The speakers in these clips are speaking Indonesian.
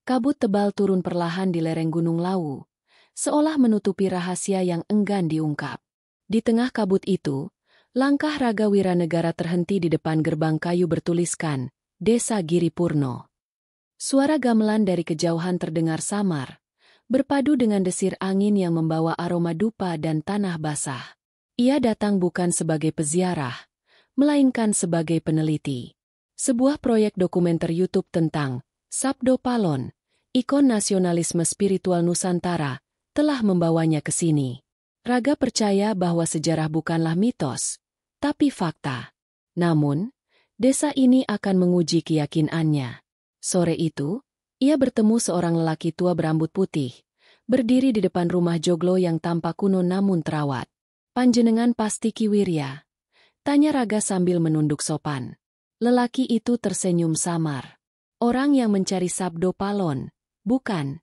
Kabut tebal turun perlahan di lereng Gunung Lawu, seolah menutupi rahasia yang enggan diungkap. Di tengah kabut itu, langkah Raga Wiranegara terhenti di depan gerbang kayu bertuliskan, Desa Giripurno. Suara gamelan dari kejauhan terdengar samar, berpadu dengan desir angin yang membawa aroma dupa dan tanah basah. Ia datang bukan sebagai peziarah, melainkan sebagai peneliti. Sebuah proyek dokumenter YouTube tentang Sabdo Palon, ikon nasionalisme spiritual Nusantara, telah membawanya ke sini. Raga percaya bahwa sejarah bukanlah mitos, tapi fakta. Namun, desa ini akan menguji keyakinannya. Sore itu, ia bertemu seorang lelaki tua berambut putih, berdiri di depan rumah joglo yang tampak kuno namun terawat. "Panjenengan pasti Ki Wirya?" tanya Raga sambil menunduk sopan. Lelaki itu tersenyum samar. "Orang yang mencari Sabdo Palon, bukan?"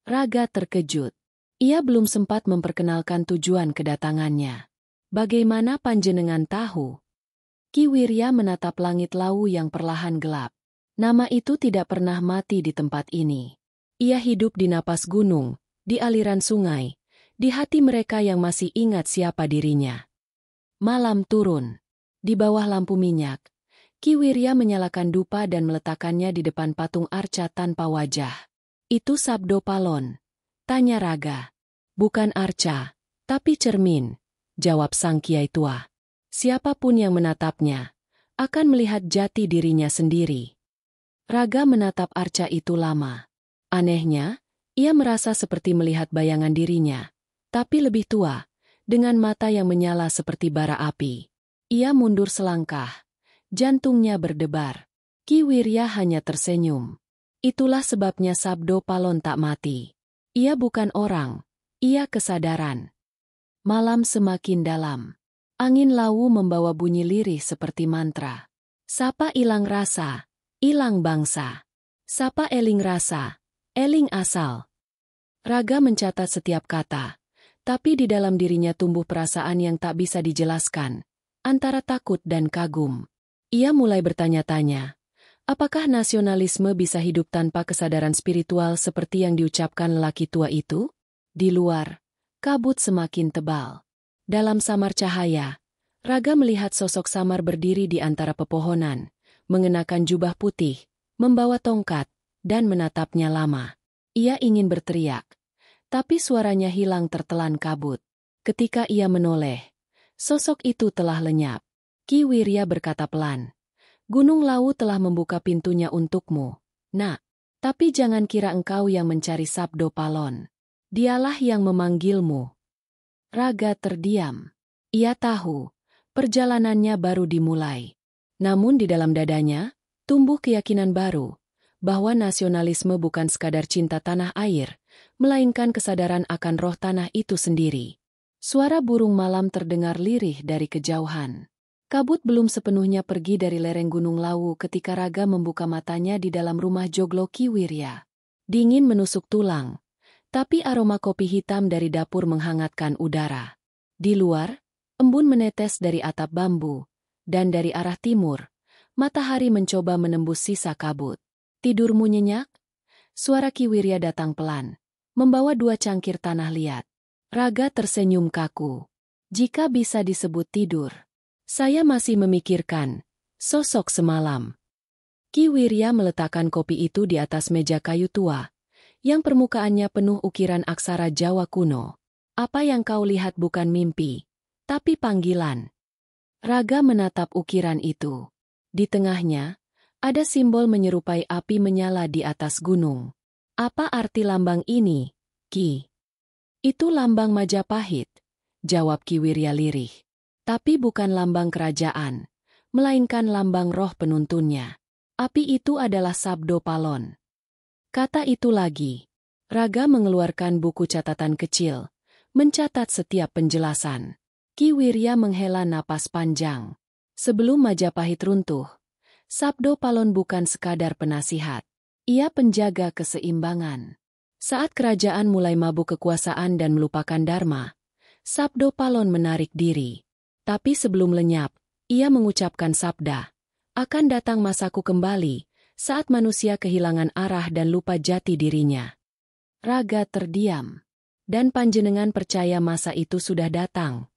Raga terkejut. Ia belum sempat memperkenalkan tujuan kedatangannya. "Bagaimana panjenengan tahu?" Ki Wirya menatap langit Lawu yang perlahan gelap. Nama itu tidak pernah mati di tempat ini. Ia hidup di napas gunung, di aliran sungai, di hati mereka yang masih ingat siapa dirinya. Malam turun. Di bawah lampu minyak, Ki Wirya menyalakan dupa dan meletakkannya di depan patung arca tanpa wajah. "Itu Sabdo Palon?" tanya Raga. "Bukan arca, tapi cermin," jawab sang kiai tua. "Siapapun yang menatapnya akan melihat jati dirinya sendiri." Raga menatap arca itu lama. Anehnya, ia merasa seperti melihat bayangan dirinya, tapi lebih tua, dengan mata yang menyala seperti bara api. Ia mundur selangkah. Jantungnya berdebar. Ki Wirya hanya tersenyum. Itulah sebabnya Sabdo Palon tak mati. Ia bukan orang, ia kesadaran. Malam semakin dalam. Angin Lawu membawa bunyi lirih seperti mantra. "Sapa ilang rasa, ilang bangsa. Sapa eling rasa, eling asal." Raga mencatat setiap kata, tapi di dalam dirinya tumbuh perasaan yang tak bisa dijelaskan, antara takut dan kagum. Ia mulai bertanya-tanya, apakah nasionalisme bisa hidup tanpa kesadaran spiritual seperti yang diucapkan lelaki tua itu? Di luar, kabut semakin tebal. Dalam samar cahaya, Raga melihat sosok samar berdiri di antara pepohonan, mengenakan jubah putih, membawa tongkat, dan menatapnya lama. Ia ingin berteriak, tapi suaranya hilang tertelan kabut. Ketika ia menoleh, sosok itu telah lenyap. Ki Wirya berkata pelan, "Gunung Lawu telah membuka pintunya untukmu, nak. Tapi jangan kira engkau yang mencari Sabdo Palon. Dialah yang memanggilmu." Raga terdiam. Ia tahu, perjalanannya baru dimulai. Namun di dalam dadanya, tumbuh keyakinan baru, bahwa nasionalisme bukan sekadar cinta tanah air, melainkan kesadaran akan roh tanah itu sendiri. Suara burung malam terdengar lirih dari kejauhan. Kabut belum sepenuhnya pergi dari lereng Gunung Lawu ketika Raga membuka matanya di dalam rumah joglo Ki Wirya. Dingin menusuk tulang, tapi aroma kopi hitam dari dapur menghangatkan udara. Di luar, embun menetes dari atap bambu, dan dari arah timur, matahari mencoba menembus sisa kabut. "Tidurmu nyenyak?" Suara Ki Wirya datang pelan, membawa 2 cangkir tanah liat. Raga tersenyum kaku. "Jika bisa disebut tidur. Saya masih memikirkan sosok semalam." Ki Wirya meletakkan kopi itu di atas meja kayu tua, yang permukaannya penuh ukiran aksara Jawa kuno. "Apa yang kau lihat bukan mimpi, tapi panggilan." Raga menatap ukiran itu. Di tengahnya, ada simbol menyerupai api menyala di atas gunung. "Apa arti lambang ini, Ki?" "Itu lambang Majapahit," jawab Ki Wirya lirih. "Tapi bukan lambang kerajaan, melainkan lambang roh penuntunnya. Api itu adalah Sabdo Palon." Kata itu lagi. Raga mengeluarkan buku catatan kecil, mencatat setiap penjelasan. Ki Wirya menghela napas panjang. Sebelum Majapahit runtuh, Sabdo Palon bukan sekadar penasihat. Ia penjaga keseimbangan. Saat kerajaan mulai mabuk kekuasaan dan melupakan Dharma, Sabdo Palon menarik diri. Tapi sebelum lenyap, ia mengucapkan sabda, "Akan datang masaku kembali, saat manusia kehilangan arah dan lupa jati dirinya. Raga terdiam. Dan panjenengan percaya masa itu sudah datang.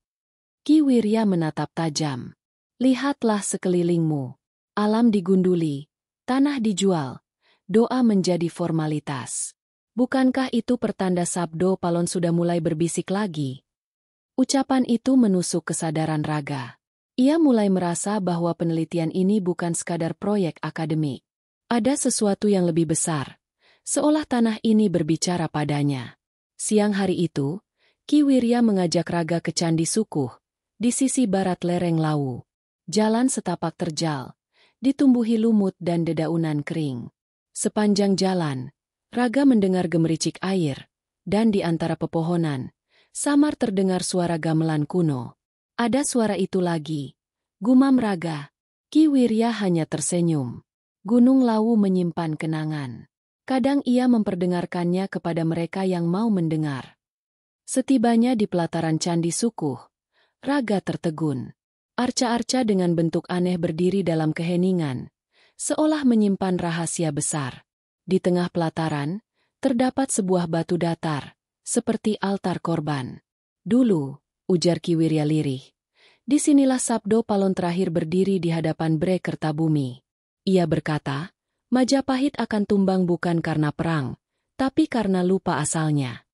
Ki Wirya menatap tajam. Lihatlah sekelilingmu. Alam digunduli, tanah dijual, doa menjadi formalitas. Bukankah itu pertanda Sabdo Palon sudah mulai berbisik lagi? Ucapan itu menusuk kesadaran Raga. Ia mulai merasa bahwa penelitian ini bukan sekadar proyek akademik. Ada sesuatu yang lebih besar, seolah tanah ini berbicara padanya. Siang hari itu, Ki Wirya mengajak Raga ke Candi Sukuh, di sisi barat lereng Lawu. Jalan setapak terjal, ditumbuhi lumut dan dedaunan kering. Sepanjang jalan, Raga mendengar gemericik air, dan di antara pepohonan, samar terdengar suara gamelan kuno. Ada suara itu lagi, gumam Raga. Ki Wirya hanya tersenyum. Gunung Lawu menyimpan kenangan. Kadang ia memperdengarkannya kepada mereka yang mau mendengar. Setibanya di pelataran Candi Sukuh, Raga tertegun. Arca-arca dengan bentuk aneh berdiri dalam keheningan, seolah menyimpan rahasia besar. Di tengah pelataran, terdapat sebuah batu datar, seperti altar korban. Dulu, ujar Ki Wirya lirih, disinilah Sabdo Palon terakhir berdiri di hadapan Bre Kertabumi. Ia berkata, Majapahit akan tumbang bukan karena perang, tapi karena lupa asalnya.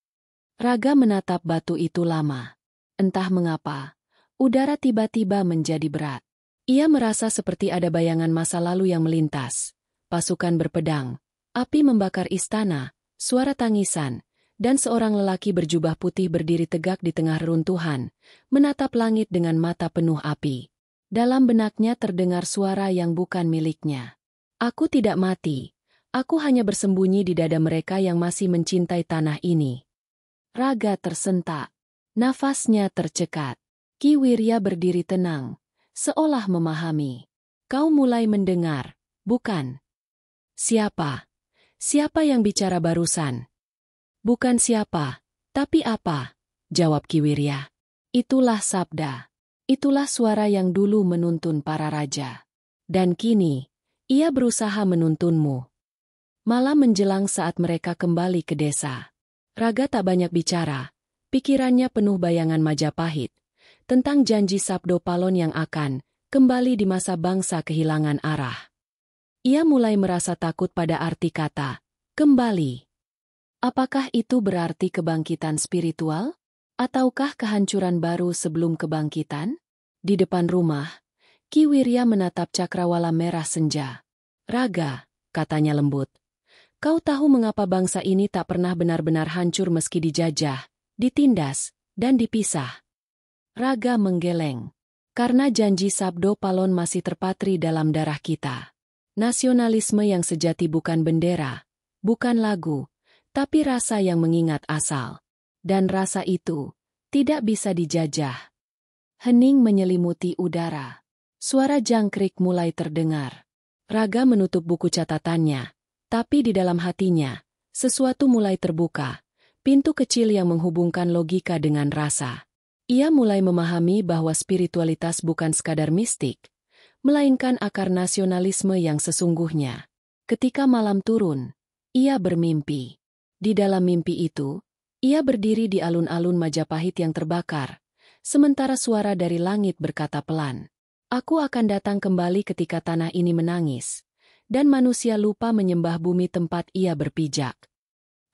Raga menatap batu itu lama. Entah mengapa, udara tiba-tiba menjadi berat. Ia merasa seperti ada bayangan masa lalu yang melintas. Pasukan berpedang, api membakar istana, suara tangisan, dan seorang lelaki berjubah putih berdiri tegak di tengah reruntuhan, menatap langit dengan mata penuh api. Dalam benaknya terdengar suara yang bukan miliknya. Aku tidak mati, aku hanya bersembunyi di dada mereka yang masih mencintai tanah ini. Raga tersentak, nafasnya tercekat. Ki Wirya berdiri tenang, seolah memahami. Kau mulai mendengar, bukan? Siapa? Siapa yang bicara barusan? Bukan siapa, tapi apa? Jawab Ki Wirya. Itulah sabda. Itulah suara yang dulu menuntun para raja. Dan kini, ia berusaha menuntunmu. Malam menjelang saat mereka kembali ke desa. Raga tak banyak bicara, pikirannya penuh bayangan Majapahit. Tentang janji Sabdo Palon yang akan kembali di masa bangsa kehilangan arah. Ia mulai merasa takut pada arti kata, kembali. Apakah itu berarti kebangkitan spiritual? Ataukah kehancuran baru sebelum kebangkitan? Di depan rumah, Ki Wirya menatap cakrawala merah senja. Raga, katanya lembut. Kau tahu mengapa bangsa ini tak pernah benar-benar hancur meski dijajah, ditindas, dan dipisah? Raga menggeleng. Karena janji Sabdo Palon masih terpatri dalam darah kita. Nasionalisme yang sejati bukan bendera, bukan lagu, tapi rasa yang mengingat asal. Dan rasa itu tidak bisa dijajah. Hening menyelimuti udara. Suara jangkrik mulai terdengar. Raga menutup buku catatannya, tapi di dalam hatinya, sesuatu mulai terbuka. Pintu kecil yang menghubungkan logika dengan rasa. Ia mulai memahami bahwa spiritualitas bukan sekadar mistik, melainkan akar nasionalisme yang sesungguhnya. Ketika malam turun, ia bermimpi. Di dalam mimpi itu, ia berdiri di alun-alun Majapahit yang terbakar, sementara suara dari langit berkata pelan, "Aku akan datang kembali ketika tanah ini menangis," dan manusia lupa menyembah bumi tempat ia berpijak.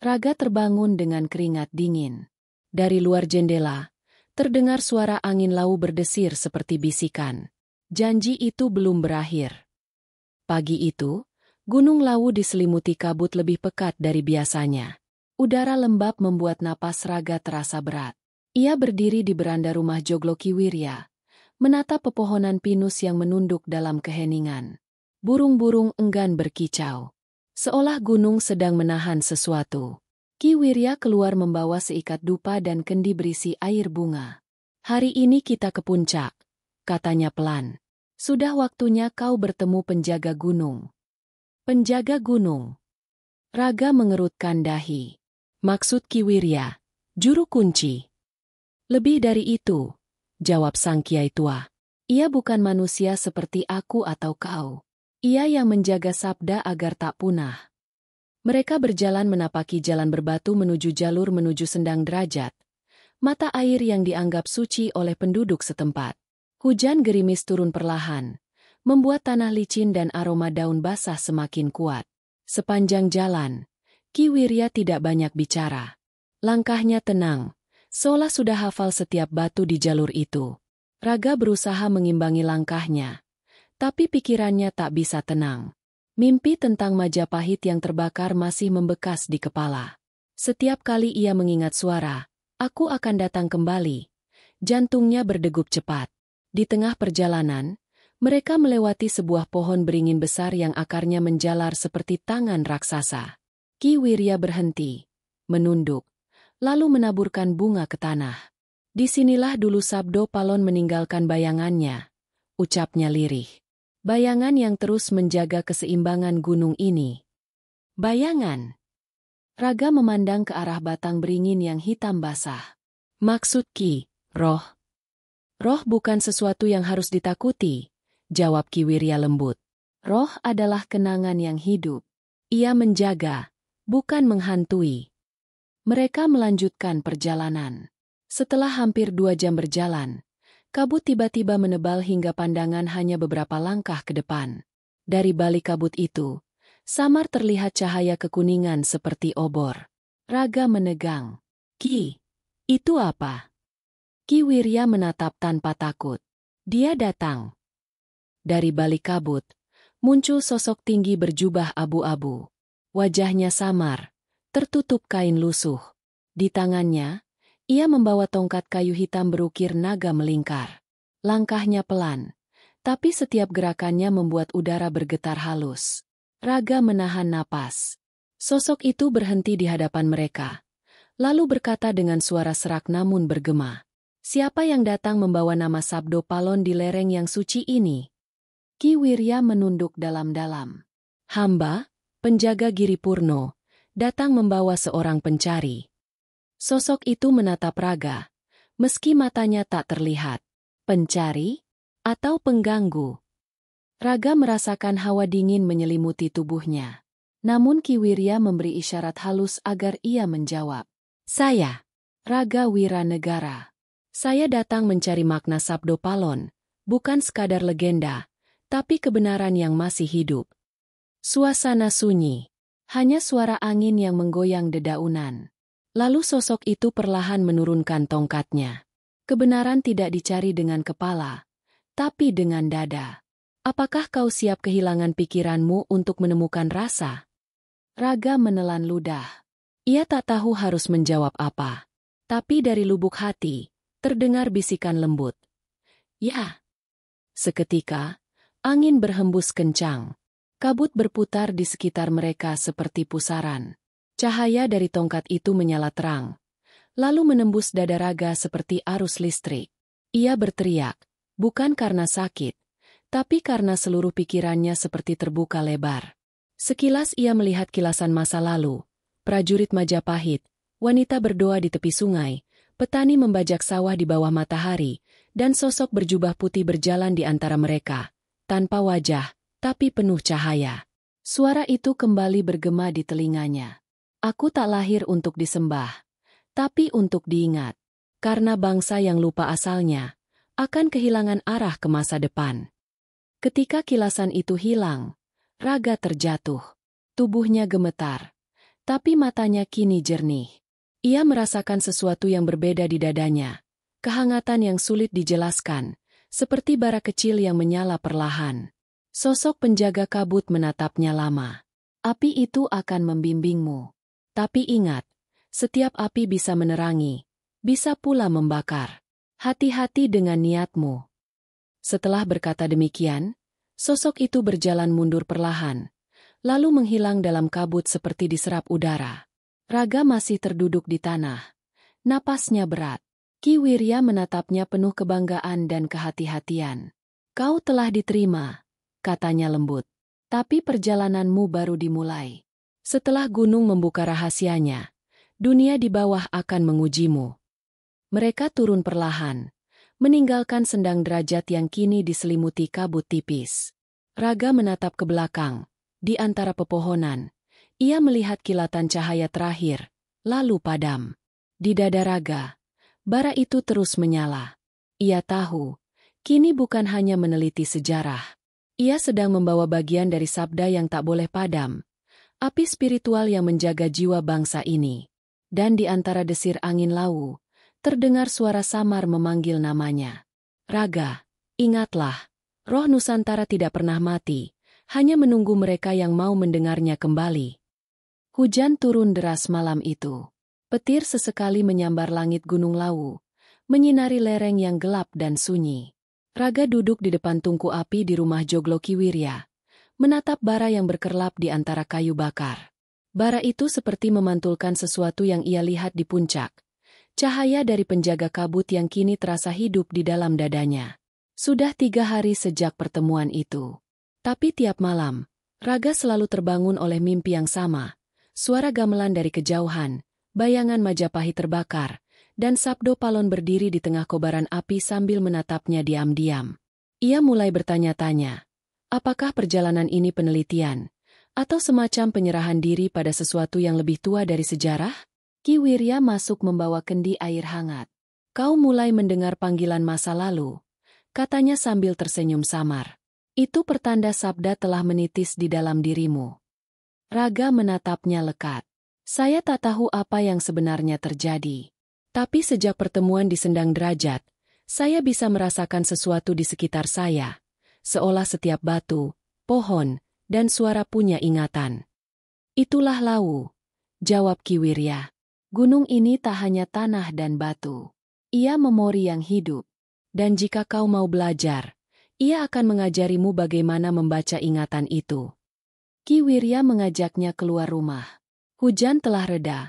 Raga terbangun dengan keringat dingin. Dari luar jendela, terdengar suara angin Lawu berdesir seperti bisikan. Janji itu belum berakhir. Pagi itu, Gunung Lawu diselimuti kabut lebih pekat dari biasanya. Udara lembab membuat napas Raga terasa berat. Ia berdiri di beranda rumah Joglo Ki Wirya, menatap pepohonan pinus yang menunduk dalam keheningan. Burung-burung enggan berkicau, seolah gunung sedang menahan sesuatu. Ki Wirya keluar membawa seikat dupa dan kendi berisi air bunga. "Hari ini kita ke puncak," katanya pelan. "Sudah waktunya kau bertemu penjaga gunung." "Penjaga gunung?" Raga mengerutkan dahi. "Maksud Ki Wirya, juru kunci." "Lebih dari itu," jawab sang kiai tua. "Ia bukan manusia seperti aku atau kau. Ia yang menjaga sabda agar tak punah. Mereka berjalan menapaki jalan berbatu menuju jalur menuju Sendang Derajat, mata air yang dianggap suci oleh penduduk setempat. Hujan gerimis turun perlahan, membuat tanah licin dan aroma daun basah semakin kuat. Sepanjang jalan, Ki Wirya tidak banyak bicara. Langkahnya tenang, seolah sudah hafal setiap batu di jalur itu. Raga berusaha mengimbangi langkahnya, tapi pikirannya tak bisa tenang. Mimpi tentang Majapahit yang terbakar masih membekas di kepala. Setiap kali ia mengingat suara, "Aku akan datang kembali," jantungnya berdegup cepat. Di tengah perjalanan, mereka melewati sebuah pohon beringin besar yang akarnya menjalar seperti tangan raksasa. Ki Wirya berhenti, menunduk, lalu menaburkan bunga ke tanah. "Disinilah dulu Sabdo Palon meninggalkan bayangannya," ucapnya lirih. Bayangan yang terus menjaga keseimbangan gunung ini. Bayangan. Raga memandang ke arah batang beringin yang hitam basah. "Maksud Ki, roh." "Roh bukan sesuatu yang harus ditakuti," jawab Ki Wirya lembut. "Roh adalah kenangan yang hidup. Ia menjaga, bukan menghantui." Mereka melanjutkan perjalanan. Setelah hampir 2 jam berjalan, kabut tiba-tiba menebal hingga pandangan hanya beberapa langkah ke depan. Dari balik kabut itu, samar terlihat cahaya kekuningan seperti obor. Raga menegang. "Ki, itu apa?" Ki Wirya menatap tanpa takut. "Dia datang." Dari balik kabut, muncul sosok tinggi berjubah abu-abu. Wajahnya samar, tertutup kain lusuh. Di tangannya, ia membawa tongkat kayu hitam berukir naga melingkar. Langkahnya pelan, tapi setiap gerakannya membuat udara bergetar halus. Raga menahan napas. Sosok itu berhenti di hadapan mereka, lalu berkata dengan suara serak namun bergema, "Siapa yang datang membawa nama Sabdo Palon di lereng yang suci ini?" Ki Wirya menunduk dalam-dalam. "Hamba, penjaga Giripurno, datang membawa seorang pencari." Sosok itu menatap Raga, meski matanya tak terlihat. Pencari? Atau pengganggu? Raga merasakan hawa dingin menyelimuti tubuhnya. Namun Ki Wirya memberi isyarat halus agar ia menjawab. "Saya, Raga Wiranegara. Saya datang mencari makna Sabdo Palon, bukan sekadar legenda, tapi kebenaran yang masih hidup." Suasana sunyi. Hanya suara angin yang menggoyang dedaunan. Lalu sosok itu perlahan menurunkan tongkatnya. "Kebenaran tidak dicari dengan kepala, tapi dengan dada. Apakah kau siap kehilangan pikiranmu untuk menemukan rasa?" Raga menelan ludah. Ia tak tahu harus menjawab apa. Tapi dari lubuk hati, terdengar bisikan lembut. "Ya." Seketika, angin berhembus kencang. Kabut berputar di sekitar mereka seperti pusaran. Cahaya dari tongkat itu menyala terang, lalu menembus dada Raga seperti arus listrik. Ia berteriak, bukan karena sakit, tapi karena seluruh pikirannya seperti terbuka lebar. Sekilas ia melihat kilasan masa lalu, prajurit Majapahit, wanita berdoa di tepi sungai, petani membajak sawah di bawah matahari, dan sosok berjubah putih berjalan di antara mereka, tanpa wajah, tapi penuh cahaya. Suara itu kembali bergema di telinganya. "Aku tak lahir untuk disembah, tapi untuk diingat. Karena bangsa yang lupa asalnya, akan kehilangan arah ke masa depan." Ketika kilasan itu hilang, Raga terjatuh. Tubuhnya gemetar, tapi matanya kini jernih. Ia merasakan sesuatu yang berbeda di dadanya, kehangatan yang sulit dijelaskan, seperti bara kecil yang menyala perlahan. Sosok penjaga kabut menatapnya lama. "Api itu akan membimbingmu. Tapi ingat, setiap api bisa menerangi, bisa pula membakar. Hati-hati dengan niatmu." Setelah berkata demikian, sosok itu berjalan mundur perlahan, lalu menghilang dalam kabut seperti diserap udara. Raga masih terduduk di tanah. Napasnya berat. Ki Wirya menatapnya penuh kebanggaan dan kehati-hatian. "Kau telah diterima," katanya lembut. "Tapi perjalananmu baru dimulai. Setelah gunung membuka rahasianya, dunia di bawah akan mengujimu." Mereka turun perlahan, meninggalkan Sendang Derajat yang kini diselimuti kabut tipis. Raga menatap ke belakang. Di antara pepohonan, ia melihat kilatan cahaya terakhir, lalu padam. Di dada Raga, bara itu terus menyala. Ia tahu, kini bukan hanya meneliti sejarah. Ia sedang membawa bagian dari sabda yang tak boleh padam, api spiritual yang menjaga jiwa bangsa ini. Dan di antara desir angin lawu, terdengar suara samar memanggil namanya. Raga, ingatlah, roh Nusantara tidak pernah mati, hanya menunggu mereka yang mau mendengarnya kembali. Hujan turun deras malam itu. Petir sesekali menyambar langit Gunung Lawu, menyinari lereng yang gelap dan sunyi. Raga duduk di depan tungku api di rumah Joglo Ki Wirya, menatap bara yang berkerlap di antara kayu bakar. Bara itu seperti memantulkan sesuatu yang ia lihat di puncak. Cahaya dari penjaga kabut yang kini terasa hidup di dalam dadanya. Sudah 3 hari sejak pertemuan itu. Tapi tiap malam, Raga selalu terbangun oleh mimpi yang sama. Suara gamelan dari kejauhan, bayangan Majapahit terbakar, dan Sabdo Palon berdiri di tengah kobaran api sambil menatapnya diam-diam. Ia mulai bertanya-tanya, apakah perjalanan ini penelitian, atau semacam penyerahan diri pada sesuatu yang lebih tua dari sejarah? Ki Wirya masuk membawa kendi air hangat. Kau mulai mendengar panggilan masa lalu, katanya sambil tersenyum samar. Itu pertanda sabda telah menitis di dalam dirimu. Raga menatapnya lekat. Saya tak tahu apa yang sebenarnya terjadi. Tapi sejak pertemuan di Sendang Derajat, saya bisa merasakan sesuatu di sekitar saya. Seolah setiap batu, pohon, dan suara punya ingatan. Itulah Lawu, jawab Ki Wirya. Gunung ini tak hanya tanah dan batu. Ia memori yang hidup. Dan jika kau mau belajar, ia akan mengajarimu bagaimana membaca ingatan itu. Ki Wirya mengajaknya keluar rumah. Hujan telah reda,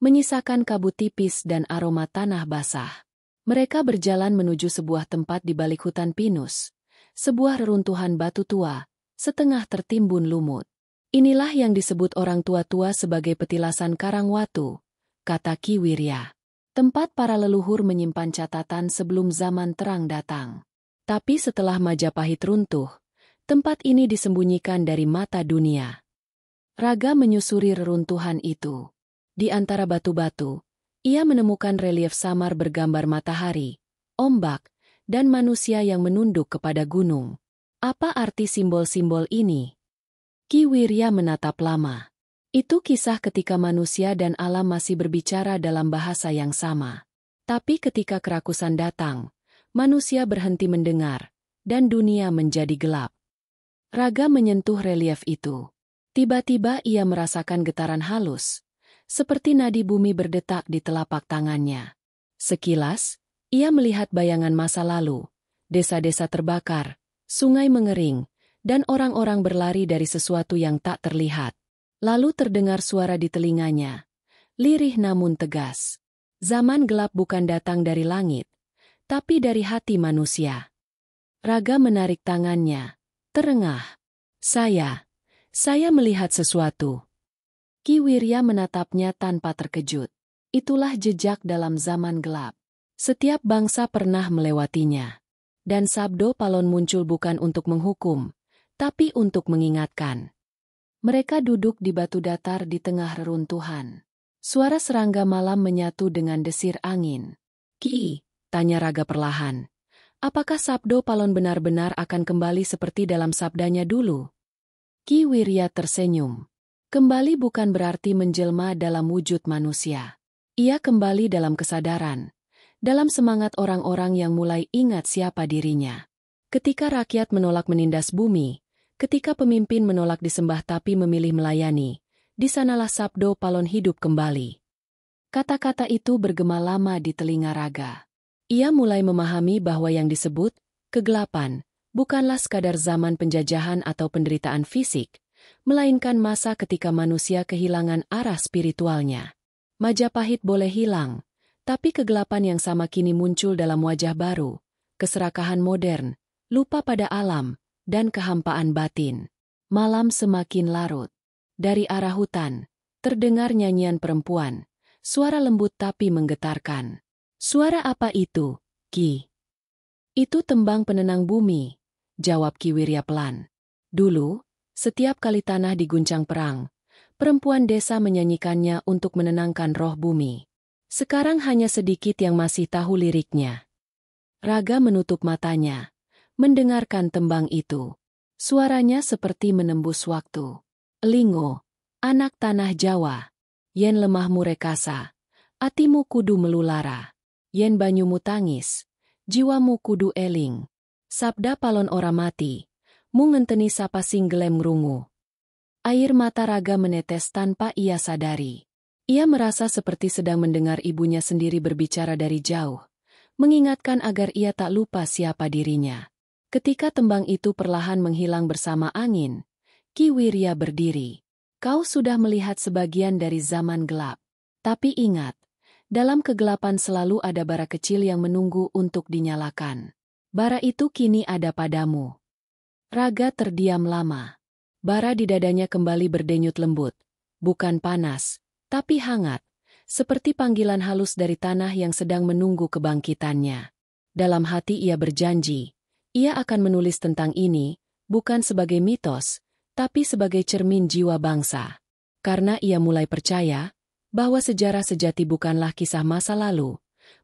menyisakan kabut tipis dan aroma tanah basah. Mereka berjalan menuju sebuah tempat di balik hutan pinus. Sebuah reruntuhan batu tua, setengah tertimbun lumut. Inilah yang disebut orang tua-tua sebagai petilasan Karangwatu, kata Ki Wirya. Tempat para leluhur menyimpan catatan sebelum zaman terang datang. Tapi setelah Majapahit runtuh, tempat ini disembunyikan dari mata dunia. Raga menyusuri reruntuhan itu. Di antara batu-batu, ia menemukan relief samar bergambar matahari, ombak, dan manusia yang menunduk kepada gunung. Apa arti simbol-simbol ini? Ki Wirya menatap lama. Itu kisah ketika manusia dan alam masih berbicara dalam bahasa yang sama. Tapi ketika kerakusan datang, manusia berhenti mendengar, dan dunia menjadi gelap. Raga menyentuh relief itu. Tiba-tiba ia merasakan getaran halus, seperti nadi bumi berdetak di telapak tangannya. Sekilas, ia melihat bayangan masa lalu, desa-desa terbakar, sungai mengering, dan orang-orang berlari dari sesuatu yang tak terlihat. Lalu terdengar suara di telinganya, lirih namun tegas. Zaman gelap bukan datang dari langit, tapi dari hati manusia. Raga menarik tangannya, terengah. Saya melihat sesuatu. Ki Wirya menatapnya tanpa terkejut. Itulah jejak dalam zaman gelap. Setiap bangsa pernah melewatinya. Dan Sabdo Palon muncul bukan untuk menghukum, tapi untuk mengingatkan. Mereka duduk di batu datar di tengah reruntuhan. Suara serangga malam menyatu dengan desir angin. Ki, tanya Raga perlahan. Apakah Sabdo Palon benar-benar akan kembali seperti dalam sabdanya dulu? Ki Wirya tersenyum. Kembali bukan berarti menjelma dalam wujud manusia. Ia kembali dalam kesadaran, dalam semangat orang-orang yang mulai ingat siapa dirinya. Ketika rakyat menolak menindas bumi, ketika pemimpin menolak disembah tapi memilih melayani, di sanalah Sabdo Palon hidup kembali. Kata-kata itu bergema lama di telinga Raga. Ia mulai memahami bahwa yang disebut kegelapan bukanlah sekadar zaman penjajahan atau penderitaan fisik, melainkan masa ketika manusia kehilangan arah spiritualnya. Majapahit boleh hilang, tapi kegelapan yang sama kini muncul dalam wajah baru, keserakahan modern, lupa pada alam, dan kehampaan batin. Malam semakin larut. Dari arah hutan, terdengar nyanyian perempuan, suara lembut tapi menggetarkan. Suara apa itu, Ki? Itu tembang penenang bumi, jawab Ki Wirya pelan. Dulu, setiap kali tanah diguncang perang, perempuan desa menyanyikannya untuk menenangkan roh bumi. Sekarang hanya sedikit yang masih tahu liriknya. Raga menutup matanya, mendengarkan tembang itu. Suaranya seperti menembus waktu. Elingo, anak tanah Jawa, yen lemahmu rekasa, atimu kudu melulara, yen banyumu tangis, jiwamu kudu eling. Sabda palon ora mati, mu ngenteni sapa sing gelem ngrungu. Air mata Raga menetes tanpa ia sadari. Ia merasa seperti sedang mendengar ibunya sendiri berbicara dari jauh, mengingatkan agar ia tak lupa siapa dirinya. Ketika tembang itu perlahan menghilang bersama angin, Ki Wirya berdiri. Kau sudah melihat sebagian dari zaman gelap. Tapi ingat, dalam kegelapan selalu ada bara kecil yang menunggu untuk dinyalakan. Bara itu kini ada padamu. Raga terdiam lama. Bara di dadanya kembali berdenyut lembut. Bukan panas, tapi hangat. Seperti panggilan halus dari tanah yang sedang menunggu kebangkitannya. Dalam hati ia berjanji, ia akan menulis tentang ini, bukan sebagai mitos, tapi sebagai cermin jiwa bangsa. Karena ia mulai percaya bahwa sejarah sejati bukanlah kisah masa lalu,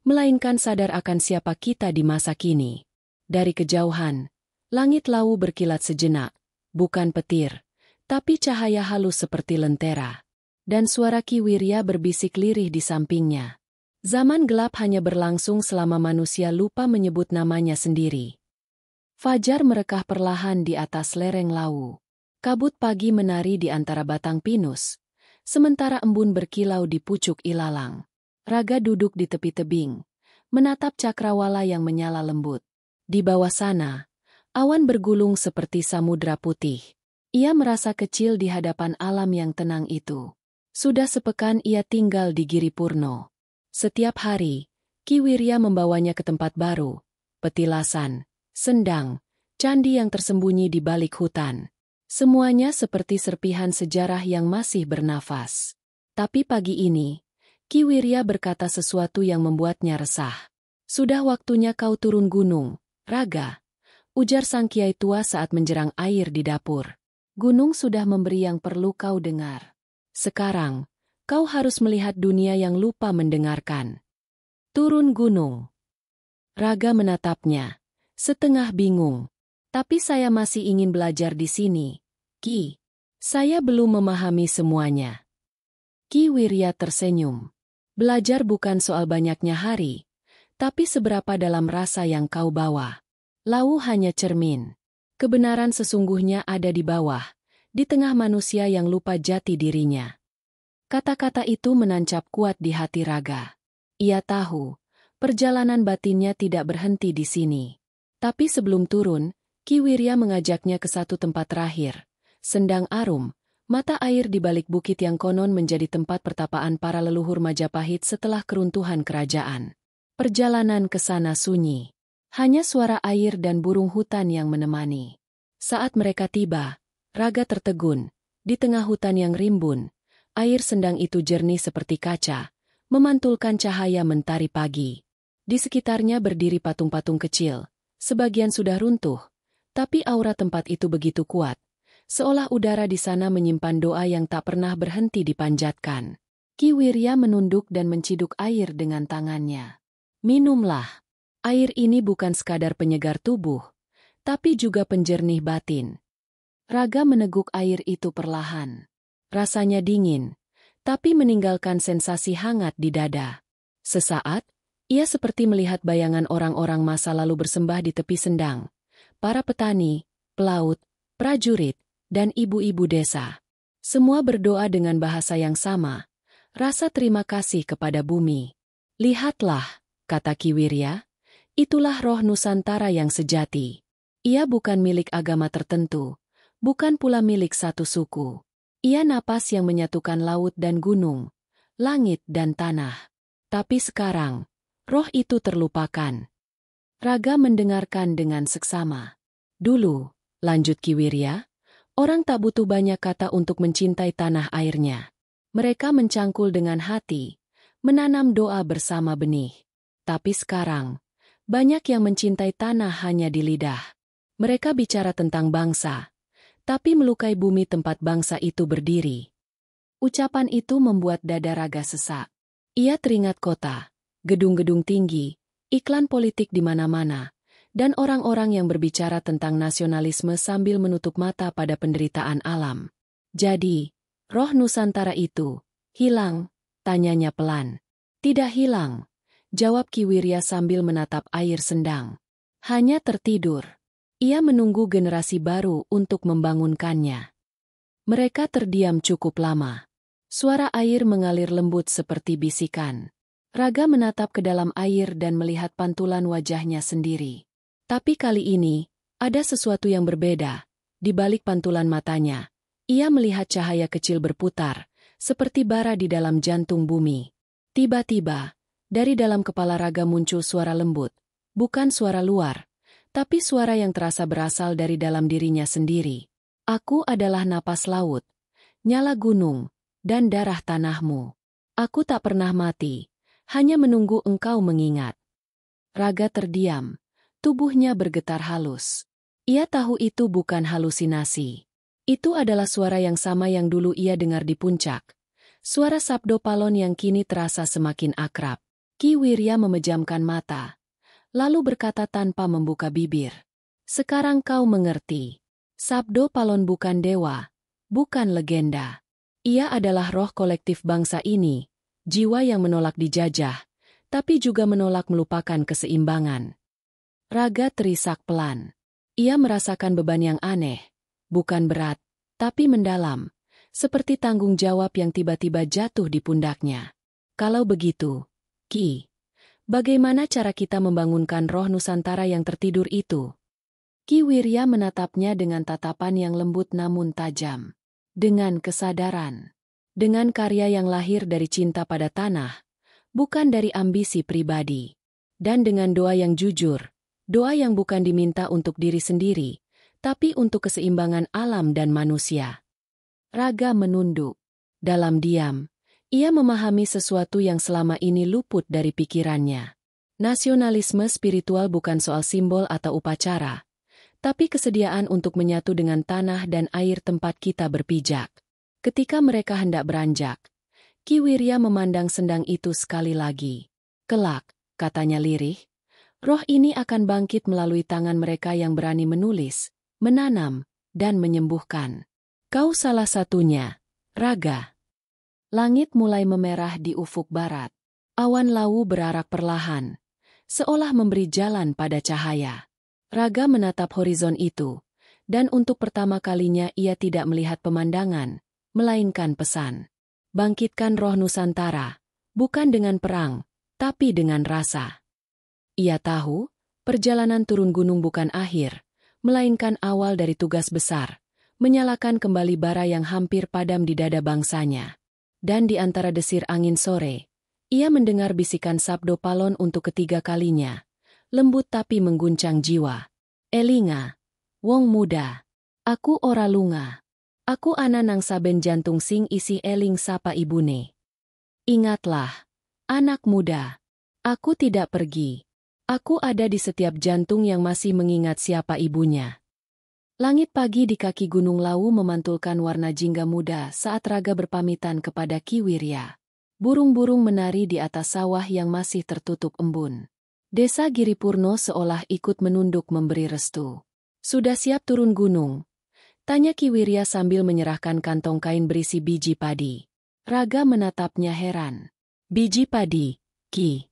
melainkan sadar akan siapa kita di masa kini. Dari kejauhan, langit lawu berkilat sejenak, bukan petir, tapi cahaya halus seperti lentera. Dan suara Ki Wirya berbisik lirih di sampingnya. Zaman gelap hanya berlangsung selama manusia lupa menyebut namanya sendiri. Fajar merekah perlahan di atas lereng lawu. Kabut pagi menari di antara batang pinus, sementara embun berkilau di pucuk ilalang. Raga duduk di tepi tebing, menatap cakrawala yang menyala lembut. Di bawah sana, awan bergulung seperti samudra putih. Ia merasa kecil di hadapan alam yang tenang itu. Sudah sepekan ia tinggal di Giripurno. Setiap hari, Ki Wirya membawanya ke tempat baru, petilasan, sendang, candi yang tersembunyi di balik hutan. Semuanya seperti serpihan sejarah yang masih bernafas. Tapi pagi ini, Ki Wirya berkata sesuatu yang membuatnya resah. Sudah waktunya kau turun gunung, Raga, ujar sang kiai tua saat menjerang air di dapur. Gunung sudah memberi yang perlu kau dengar. Sekarang, kau harus melihat dunia yang lupa mendengarkan. Turun gunung. Raga menatapnya, setengah bingung. Tapi saya masih ingin belajar di sini, Ki. Saya belum memahami semuanya. Ki Wirya tersenyum. Belajar bukan soal banyaknya hari, tapi seberapa dalam rasa yang kau bawa. Lawu hanya cermin. Kebenaran sesungguhnya ada di bawah, di tengah manusia yang lupa jati dirinya. Kata-kata itu menancap kuat di hati Raga. Ia tahu, perjalanan batinnya tidak berhenti di sini. Tapi sebelum turun, Ki Wirya mengajaknya ke satu tempat terakhir. Sendang Arum, mata air di balik bukit yang konon menjadi tempat pertapaan para leluhur Majapahit setelah keruntuhan kerajaan. Perjalanan ke sana sunyi. Hanya suara air dan burung hutan yang menemani. Saat mereka tiba, Raga tertegun. Di tengah hutan yang rimbun, air sendang itu jernih seperti kaca, memantulkan cahaya mentari pagi. Di sekitarnya berdiri patung-patung kecil, sebagian sudah runtuh, tapi aura tempat itu begitu kuat, seolah udara di sana menyimpan doa yang tak pernah berhenti dipanjatkan. Ki Wirya menunduk dan menciduk air dengan tangannya. Minumlah. Air ini bukan sekadar penyegar tubuh, tapi juga penjernih batin. Raga meneguk air itu perlahan. Rasanya dingin, tapi meninggalkan sensasi hangat di dada. Sesaat, ia seperti melihat bayangan orang-orang masa lalu bersembah di tepi sendang. Para petani, pelaut, prajurit, dan ibu-ibu desa. Semua berdoa dengan bahasa yang sama, rasa terima kasih kepada bumi. Lihatlah, kata Ki Wirya. Itulah roh Nusantara yang sejati. Ia bukan milik agama tertentu, bukan pula milik satu suku. Ia napas yang menyatukan laut dan gunung, langit dan tanah. Tapi sekarang, roh itu terlupakan. Raga mendengarkan dengan seksama. Dulu, lanjut Ki Wirya, orang tak butuh banyak kata untuk mencintai tanah airnya. Mereka mencangkul dengan hati, menanam doa bersama benih. Tapi sekarang, banyak yang mencintai tanah hanya di lidah. Mereka bicara tentang bangsa, tapi melukai bumi tempat bangsa itu berdiri. Ucapan itu membuat dada Raga sesak. Ia teringat kota, gedung-gedung tinggi, iklan politik di mana-mana, dan orang-orang yang berbicara tentang nasionalisme sambil menutup mata pada penderitaan alam. Jadi, roh Nusantara itu hilang? Tanyanya pelan. Tidak hilang, jawab Ki Wirya sambil menatap air sendang. Hanya tertidur. Ia menunggu generasi baru untuk membangunkannya. Mereka terdiam cukup lama. Suara air mengalir lembut seperti bisikan. Raga menatap ke dalam air dan melihat pantulan wajahnya sendiri. Tapi kali ini, ada sesuatu yang berbeda. Di balik pantulan matanya, ia melihat cahaya kecil berputar, seperti bara di dalam jantung bumi. Tiba-tiba, dari dalam kepala Raga muncul suara lembut. Bukan suara luar, tapi suara yang terasa berasal dari dalam dirinya sendiri. Aku adalah napas laut, nyala gunung, dan darah tanahmu. Aku tak pernah mati, hanya menunggu engkau mengingat. Raga terdiam, tubuhnya bergetar halus. Ia tahu itu bukan halusinasi. Itu adalah suara yang sama yang dulu ia dengar di puncak. Suara Sabdo Palon yang kini terasa semakin akrab. Ki Wirya memejamkan mata, lalu berkata tanpa membuka bibir. Sekarang kau mengerti. Sabdo Palon bukan dewa, bukan legenda. Ia adalah roh kolektif bangsa ini, jiwa yang menolak dijajah, tapi juga menolak melupakan keseimbangan. Raga terisak pelan. Ia merasakan beban yang aneh, bukan berat, tapi mendalam, seperti tanggung jawab yang tiba-tiba jatuh di pundaknya. Kalau begitu, Ki, bagaimana cara kita membangunkan roh Nusantara yang tertidur itu? Ki Wirya menatapnya dengan tatapan yang lembut namun tajam. Dengan kesadaran. Dengan karya yang lahir dari cinta pada tanah, bukan dari ambisi pribadi. Dan dengan doa yang jujur, doa yang bukan diminta untuk diri sendiri, tapi untuk keseimbangan alam dan manusia. Raga menunduk. Dalam diam, ia memahami sesuatu yang selama ini luput dari pikirannya. Nasionalisme spiritual bukan soal simbol atau upacara, tapi kesediaan untuk menyatu dengan tanah dan air tempat kita berpijak. Ketika mereka hendak beranjak, Ki Wirya memandang sendang itu sekali lagi. Kelak, katanya lirih, roh ini akan bangkit melalui tangan mereka yang berani menulis, menanam, dan menyembuhkan. Kau salah satunya, Raga. Langit mulai memerah di ufuk barat. Awan lawu berarak perlahan, seolah memberi jalan pada cahaya. Raga menatap horizon itu, dan untuk pertama kalinya ia tidak melihat pemandangan, melainkan pesan. Bangkitkan roh Nusantara, bukan dengan perang, tapi dengan rasa. Ia tahu, perjalanan turun gunung bukan akhir, melainkan awal dari tugas besar, menyalakan kembali bara yang hampir padam di dada bangsanya. Dan di antara desir angin sore, ia mendengar bisikan Sabdo Palon untuk ketiga kalinya, lembut tapi mengguncang jiwa. Elinga, wong muda, aku ora lunga. Aku ana nang saben jantung sing isi eling sapa ibune. Ingatlah, anak muda, aku tidak pergi. Aku ada di setiap jantung yang masih mengingat siapa ibunya. Langit pagi di kaki Gunung Lawu memantulkan warna jingga muda saat Raga berpamitan kepada Ki Wirya. Burung-burung menari di atas sawah yang masih tertutup embun. Desa Giripurno seolah ikut menunduk memberi restu. Sudah siap turun gunung? Tanya Ki Wirya sambil menyerahkan kantong kain berisi biji padi. Raga menatapnya heran. Biji padi, Ki.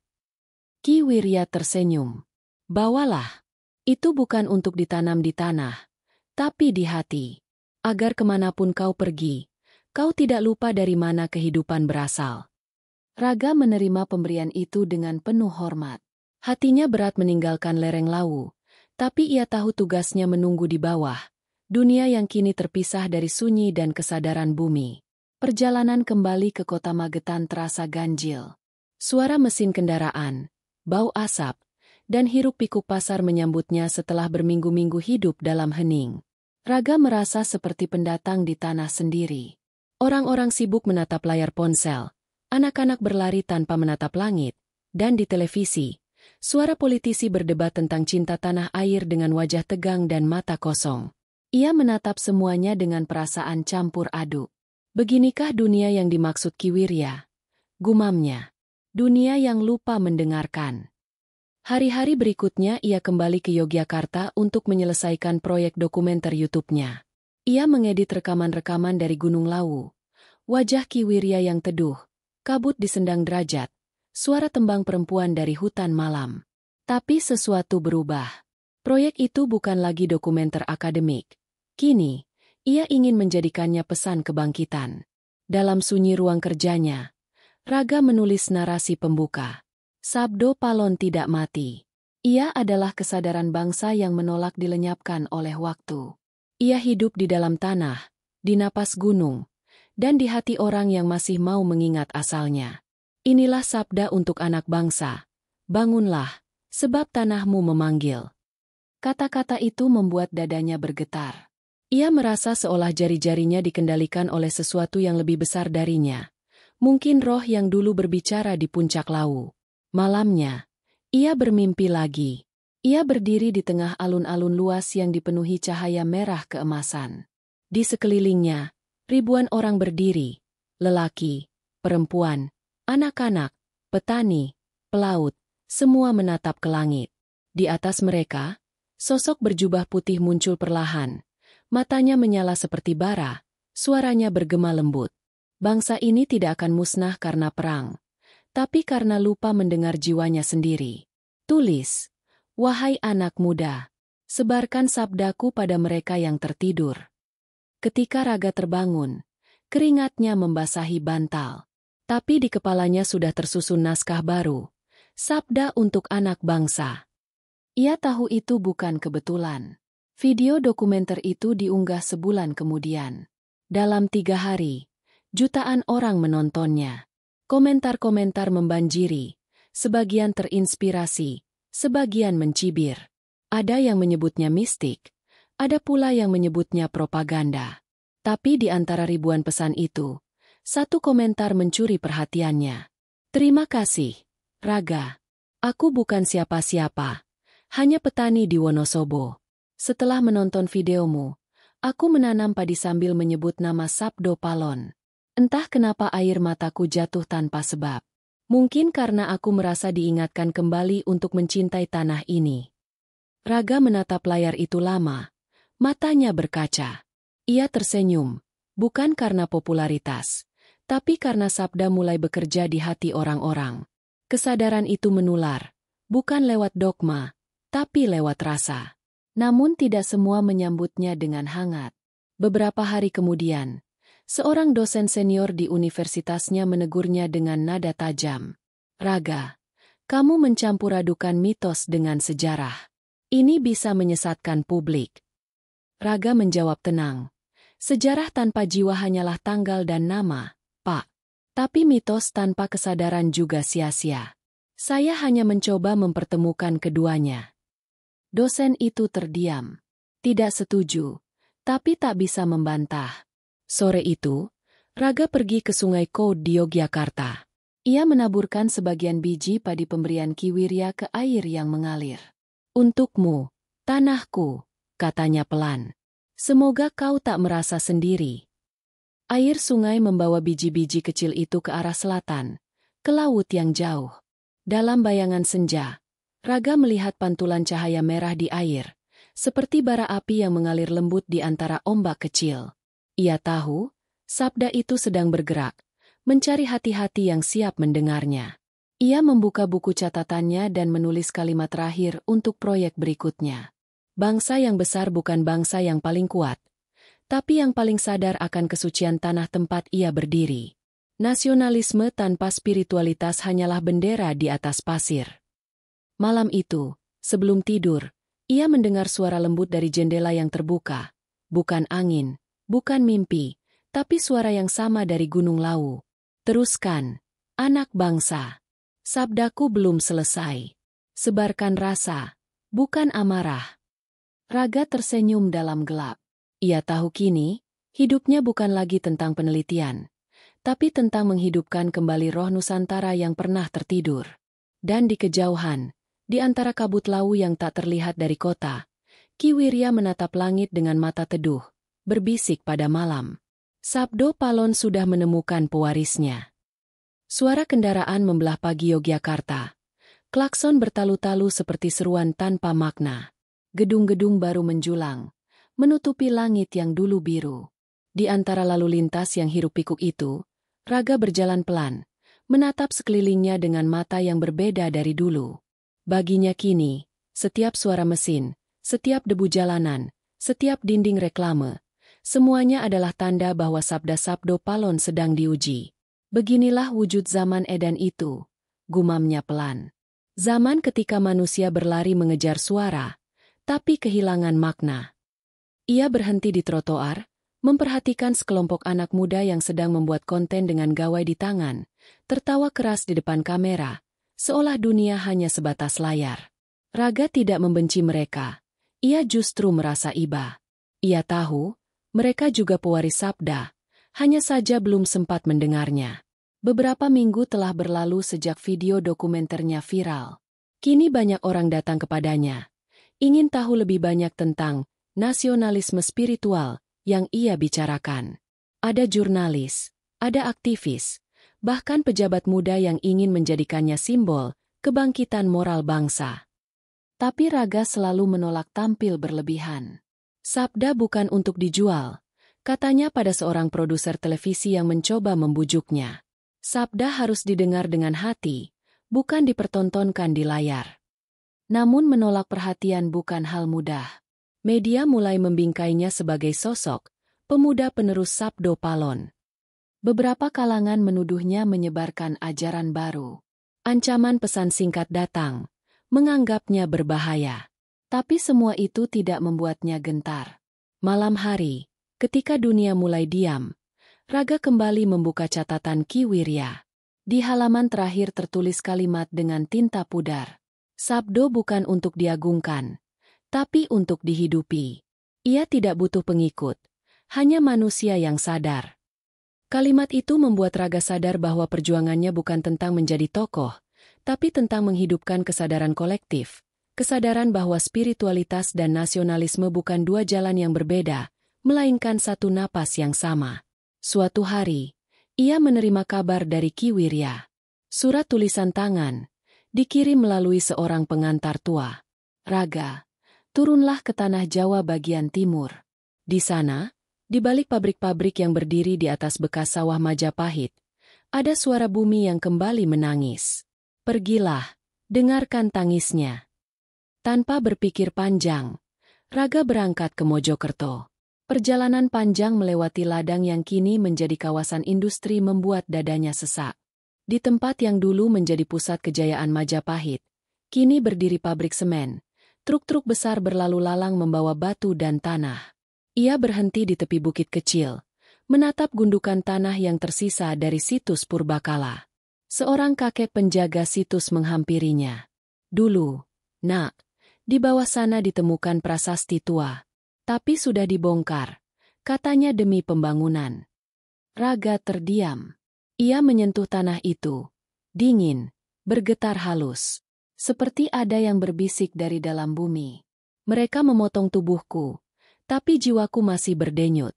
Ki Wirya tersenyum. Bawalah. Itu bukan untuk ditanam di tanah, tapi di hati. Agar kemanapun kau pergi, kau tidak lupa dari mana kehidupan berasal. Raga menerima pemberian itu dengan penuh hormat. Hatinya berat meninggalkan lereng Lawu, tapi ia tahu tugasnya menunggu di bawah, dunia yang kini terpisah dari sunyi dan kesadaran bumi. Perjalanan kembali ke kota Magetan terasa ganjil. Suara mesin kendaraan, bau asap, dan hiruk-pikuk pasar menyambutnya setelah berminggu-minggu hidup dalam hening. Raga merasa seperti pendatang di tanah sendiri. Orang-orang sibuk menatap layar ponsel, anak-anak berlari tanpa menatap langit, dan di televisi, suara politisi berdebat tentang cinta tanah air dengan wajah tegang dan mata kosong. Ia menatap semuanya dengan perasaan campur aduk. Beginikah dunia yang dimaksud Ki Wirya? Gumamnya. Dunia yang lupa mendengarkan. Hari-hari berikutnya ia kembali ke Yogyakarta untuk menyelesaikan proyek dokumenter YouTube-nya. Ia mengedit rekaman-rekaman dari Gunung Lawu. Wajah Ki Wirya yang teduh, kabut disendang derajat, suara tembang perempuan dari hutan malam. Tapi sesuatu berubah. Proyek itu bukan lagi dokumenter akademik. Kini, ia ingin menjadikannya pesan kebangkitan. Dalam sunyi ruang kerjanya, Raga menulis narasi pembuka. Sabdo Palon tidak mati. Ia adalah kesadaran bangsa yang menolak dilenyapkan oleh waktu. Ia hidup di dalam tanah, di napas gunung, dan di hati orang yang masih mau mengingat asalnya. Inilah sabda untuk anak bangsa. Bangunlah, sebab tanahmu memanggil. Kata-kata itu membuat dadanya bergetar. Ia merasa seolah jari-jarinya dikendalikan oleh sesuatu yang lebih besar darinya. Mungkin roh yang dulu berbicara di puncak Lawu. Malamnya, ia bermimpi lagi. Ia berdiri di tengah alun-alun luas yang dipenuhi cahaya merah keemasan. Di sekelilingnya, ribuan orang berdiri. Lelaki, perempuan, anak-anak, petani, pelaut, semua menatap ke langit. Di atas mereka, sosok berjubah putih muncul perlahan. Matanya menyala seperti bara, suaranya bergema lembut. Bangsa ini tidak akan musnah karena perang, tapi karena lupa mendengar jiwanya sendiri. Tulis, wahai anak muda, sebarkan sabdaku pada mereka yang tertidur. Ketika Raga terbangun, keringatnya membasahi bantal. Tapi di kepalanya sudah tersusun naskah baru. Sabda untuk anak bangsa. Ia tahu itu bukan kebetulan. Video dokumenter itu diunggah sebulan kemudian. Dalam 3 hari, jutaan orang menontonnya. Komentar-komentar membanjiri, sebagian terinspirasi, sebagian mencibir. Ada yang menyebutnya mistik, ada pula yang menyebutnya propaganda. Tapi di antara ribuan pesan itu, satu komentar mencuri perhatiannya. Terima kasih, Raga. Aku bukan siapa-siapa, hanya petani di Wonosobo. Setelah menonton videomu, aku menanam padi sambil menyebut nama Sabdo Palon. Entah kenapa air mataku jatuh tanpa sebab. Mungkin karena aku merasa diingatkan kembali untuk mencintai tanah ini. Raga menatap layar itu lama, matanya berkaca. Ia tersenyum, bukan karena popularitas, tapi karena sabda mulai bekerja di hati orang-orang. Kesadaran itu menular, bukan lewat dogma, tapi lewat rasa. Namun tidak semua menyambutnya dengan hangat. Beberapa hari kemudian, seorang dosen senior di universitasnya menegurnya dengan nada tajam. Raga, kamu mencampur-adukan mitos dengan sejarah. Ini bisa menyesatkan publik. Raga menjawab tenang. Sejarah tanpa jiwa hanyalah tanggal dan nama, Pak. Tapi mitos tanpa kesadaran juga sia-sia. Saya hanya mencoba mempertemukan keduanya. Dosen itu terdiam. Tidak setuju, tapi tak bisa membantah. Sore itu, Raga pergi ke Sungai Koud di Yogyakarta. Ia menaburkan sebagian biji padi pemberian Ki Wirya ke air yang mengalir. Untukmu, tanahku, katanya pelan. Semoga kau tak merasa sendiri. Air sungai membawa biji-biji kecil itu ke arah selatan, ke laut yang jauh. Dalam bayangan senja, Raga melihat pantulan cahaya merah di air, seperti bara api yang mengalir lembut di antara ombak kecil. Ia tahu, sabda itu sedang bergerak, mencari hati-hati yang siap mendengarnya. Ia membuka buku catatannya dan menulis kalimat terakhir untuk proyek berikutnya. Bangsa yang besar bukan bangsa yang paling kuat, tapi yang paling sadar akan kesucian tanah tempat ia berdiri. Nasionalisme tanpa spiritualitas hanyalah bendera di atas pasir. Malam itu, sebelum tidur, ia mendengar suara lembut dari jendela yang terbuka. Bukan angin, bukan mimpi, tapi suara yang sama dari Gunung Lawu. Teruskan, anak bangsa. Sabdaku belum selesai. Sebarkan rasa, bukan amarah. Raga tersenyum dalam gelap. Ia tahu kini, hidupnya bukan lagi tentang penelitian, tapi tentang menghidupkan kembali roh Nusantara yang pernah tertidur. Dan di kejauhan, di antara kabut Lawu yang tak terlihat dari kota, Ki Wirya menatap langit dengan mata teduh, berbisik pada malam. Sabdo Palon sudah menemukan pewarisnya. Suara kendaraan membelah pagi Yogyakarta. Klakson bertalu-talu seperti seruan tanpa makna. Gedung-gedung baru menjulang, menutupi langit yang dulu biru. Di antara lalu lintas yang hiruk-pikuk itu, Raga berjalan pelan, menatap sekelilingnya dengan mata yang berbeda dari dulu. Baginya kini, setiap suara mesin, setiap debu jalanan, setiap dinding reklame, semuanya adalah tanda bahwa sabda Sabdo Palon sedang diuji. Beginilah wujud zaman edan itu, gumamnya pelan. Zaman ketika manusia berlari mengejar suara, tapi kehilangan makna. Ia berhenti di trotoar, memperhatikan sekelompok anak muda yang sedang membuat konten dengan gawai di tangan, tertawa keras di depan kamera, seolah dunia hanya sebatas layar. Raga tidak membenci mereka, ia justru merasa iba. Ia tahu, mereka juga pewaris sabda, hanya saja belum sempat mendengarnya. Beberapa minggu telah berlalu sejak video dokumenternya viral. Kini banyak orang datang kepadanya, ingin tahu lebih banyak tentang nasionalisme spiritual yang ia bicarakan. Ada jurnalis, ada aktivis, bahkan pejabat muda yang ingin menjadikannya simbol kebangkitan moral bangsa. Tapi Raga selalu menolak tampil berlebihan. Sabda bukan untuk dijual, katanya pada seorang produser televisi yang mencoba membujuknya. Sabda harus didengar dengan hati, bukan dipertontonkan di layar. Namun menolak perhatian bukan hal mudah. Media mulai membingkainya sebagai sosok pemuda penerus Sabdo Palon. Beberapa kalangan menuduhnya menyebarkan ajaran baru. Ancaman pesan singkat datang, menganggapnya berbahaya. Tapi semua itu tidak membuatnya gentar. Malam hari, ketika dunia mulai diam, Raga kembali membuka catatan Ki Wirya. Di halaman terakhir tertulis kalimat dengan tinta pudar. Sabdo bukan untuk diagungkan, tapi untuk dihidupi. Ia tidak butuh pengikut, hanya manusia yang sadar. Kalimat itu membuat Raga sadar bahwa perjuangannya bukan tentang menjadi tokoh, tapi tentang menghidupkan kesadaran kolektif. Kesadaran bahwa spiritualitas dan nasionalisme bukan dua jalan yang berbeda, melainkan satu napas yang sama. Suatu hari, ia menerima kabar dari Ki Wirya. Surat tulisan tangan, dikirim melalui seorang pengantar tua. Raga, turunlah ke tanah Jawa bagian timur. Di sana, di balik pabrik-pabrik yang berdiri di atas bekas sawah Majapahit, ada suara bumi yang kembali menangis. Pergilah, dengarkan tangisnya. Tanpa berpikir panjang, Raga berangkat ke Mojokerto. Perjalanan panjang melewati ladang yang kini menjadi kawasan industri membuat dadanya sesak. Di tempat yang dulu menjadi pusat kejayaan Majapahit, kini berdiri pabrik semen. Truk-truk besar berlalu lalang membawa batu dan tanah. Ia berhenti di tepi bukit kecil, menatap gundukan tanah yang tersisa dari situs purbakala. Seorang kakek penjaga situs menghampirinya. Dulu, nak, di bawah sana ditemukan prasasti tua. Tapi sudah dibongkar, katanya demi pembangunan. Raga terdiam. Ia menyentuh tanah itu. Dingin, bergetar halus. Seperti ada yang berbisik dari dalam bumi. Mereka memotong tubuhku, tapi jiwaku masih berdenyut.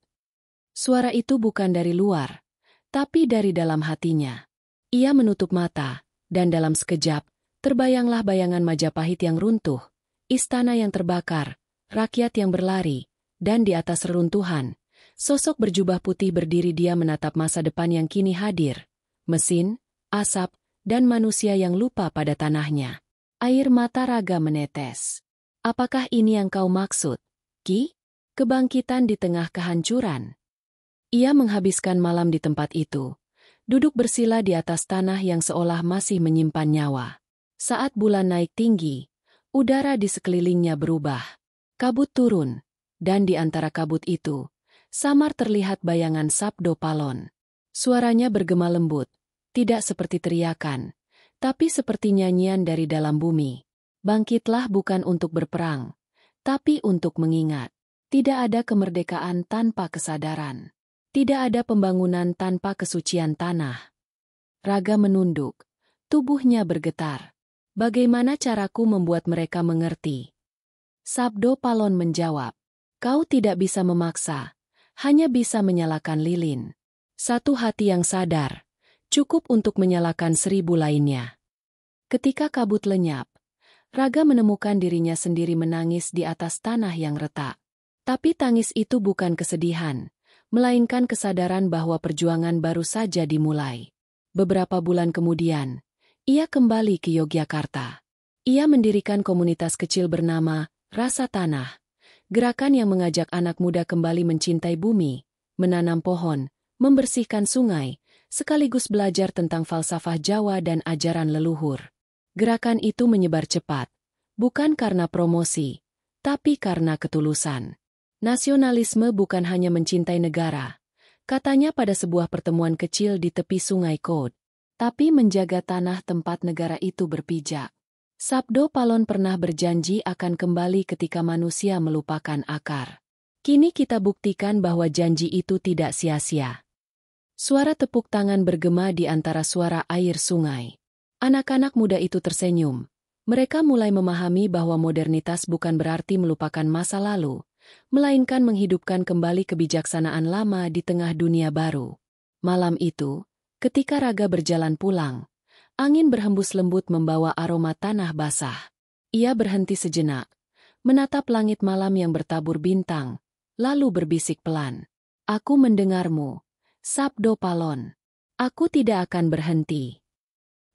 Suara itu bukan dari luar, tapi dari dalam hatinya. Ia menutup mata, dan dalam sekejap, terbayanglah bayangan Majapahit yang runtuh, istana yang terbakar, rakyat yang berlari, dan di atas reruntuhan, sosok berjubah putih berdiri. Dia menatap masa depan yang kini hadir. Mesin, asap, dan manusia yang lupa pada tanahnya. Air mata Raga menetes. Apakah ini yang kau maksud, Ki? Kebangkitan di tengah kehancuran. Ia menghabiskan malam di tempat itu, duduk bersila di atas tanah yang seolah masih menyimpan nyawa. Saat bulan naik tinggi, udara di sekelilingnya berubah. Kabut turun, dan di antara kabut itu, samar terlihat bayangan Sabdo Palon. Suaranya bergema lembut, tidak seperti teriakan, tapi seperti nyanyian dari dalam bumi. Bangkitlah bukan untuk berperang, tapi untuk mengingat. Tidak ada kemerdekaan tanpa kesadaran. Tidak ada pembangunan tanpa kesucian tanah. Raga menunduk, tubuhnya bergetar. Bagaimana caraku membuat mereka mengerti? Sabdo Palon menjawab, kau tidak bisa memaksa, hanya bisa menyalakan lilin. Satu hati yang sadar, cukup untuk menyalakan 1000 lainnya. Ketika kabut lenyap, Raga menemukan dirinya sendiri menangis di atas tanah yang retak. Tapi tangis itu bukan kesedihan, melainkan kesadaran bahwa perjuangan baru saja dimulai. Beberapa bulan kemudian, ia kembali ke Yogyakarta. Ia mendirikan komunitas kecil bernama Rasa Tanah, gerakan yang mengajak anak muda kembali mencintai bumi, menanam pohon, membersihkan sungai, sekaligus belajar tentang falsafah Jawa dan ajaran leluhur. Gerakan itu menyebar cepat, bukan karena promosi, tapi karena ketulusan. Nasionalisme bukan hanya mencintai negara, katanya pada sebuah pertemuan kecil di tepi sungai Kod, tapi menjaga tanah tempat negara itu berpijak. Sabdo Palon pernah berjanji akan kembali ketika manusia melupakan akar. Kini kita buktikan bahwa janji itu tidak sia-sia. Suara tepuk tangan bergema di antara suara air sungai. Anak-anak muda itu tersenyum. Mereka mulai memahami bahwa modernitas bukan berarti melupakan masa lalu, melainkan menghidupkan kembali kebijaksanaan lama di tengah dunia baru. Malam itu, ketika Raga berjalan pulang, angin berhembus lembut membawa aroma tanah basah. Ia berhenti sejenak, menatap langit malam yang bertabur bintang, lalu berbisik pelan. Aku mendengarmu, Sabdo Palon. Aku tidak akan berhenti.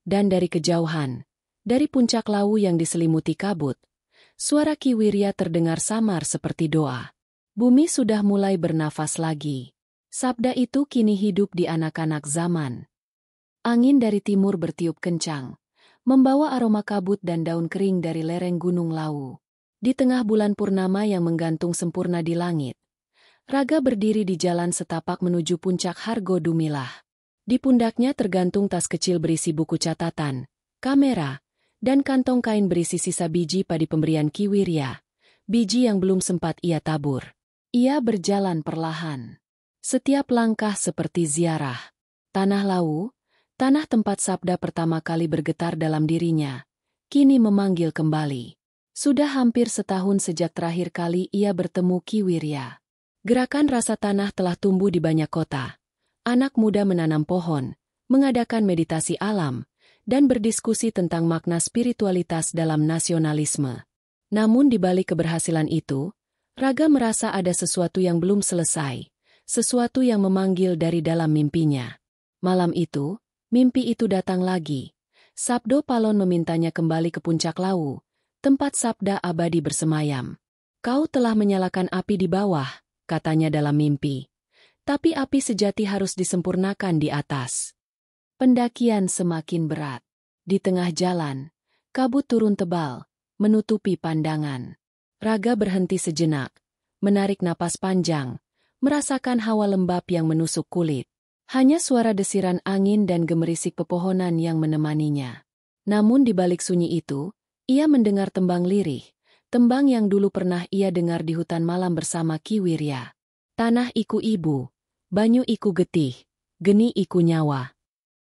Dan dari kejauhan, dari puncak Lawu yang diselimuti kabut, suara Ki Wirya terdengar samar seperti doa. Bumi sudah mulai bernafas lagi. Sabda itu kini hidup di anak-anak zaman. Angin dari timur bertiup kencang, membawa aroma kabut dan daun kering dari lereng Gunung Lawu. Di tengah bulan purnama yang menggantung sempurna di langit, Raga berdiri di jalan setapak menuju puncak Hargo Dumilah. Di pundaknya tergantung tas kecil berisi buku catatan, kamera, dan kantong kain berisi sisa biji padi pemberian Ki Wirya, biji yang belum sempat ia tabur. Ia berjalan perlahan. Setiap langkah seperti ziarah. Tanah Lawu, tanah tempat sabda pertama kali bergetar dalam dirinya, kini memanggil kembali. Sudah hampir setahun sejak terakhir kali ia bertemu Ki Wirya. Gerakan Rasa Tanah telah tumbuh di banyak kota. Anak muda menanam pohon, mengadakan meditasi alam, dan berdiskusi tentang makna spiritualitas dalam nasionalisme. Namun di balik keberhasilan itu, Raga merasa ada sesuatu yang belum selesai, sesuatu yang memanggil dari dalam mimpinya. Malam itu, mimpi itu datang lagi. Sabdo Palon memintanya kembali ke puncak Lawu, tempat sabda abadi bersemayam. Kau telah menyalakan api di bawah, katanya dalam mimpi. Tapi api sejati harus disempurnakan di atas. Pendakian semakin berat. Di tengah jalan, kabut turun tebal, menutupi pandangan. Raga berhenti sejenak, menarik napas panjang, merasakan hawa lembab yang menusuk kulit. Hanya suara desiran angin dan gemerisik pepohonan yang menemaninya. Namun di balik sunyi itu, ia mendengar tembang lirih, tembang yang dulu pernah ia dengar di hutan malam bersama Ki Wirya. Tanah iku ibu, banyu iku getih, geni iku nyawa.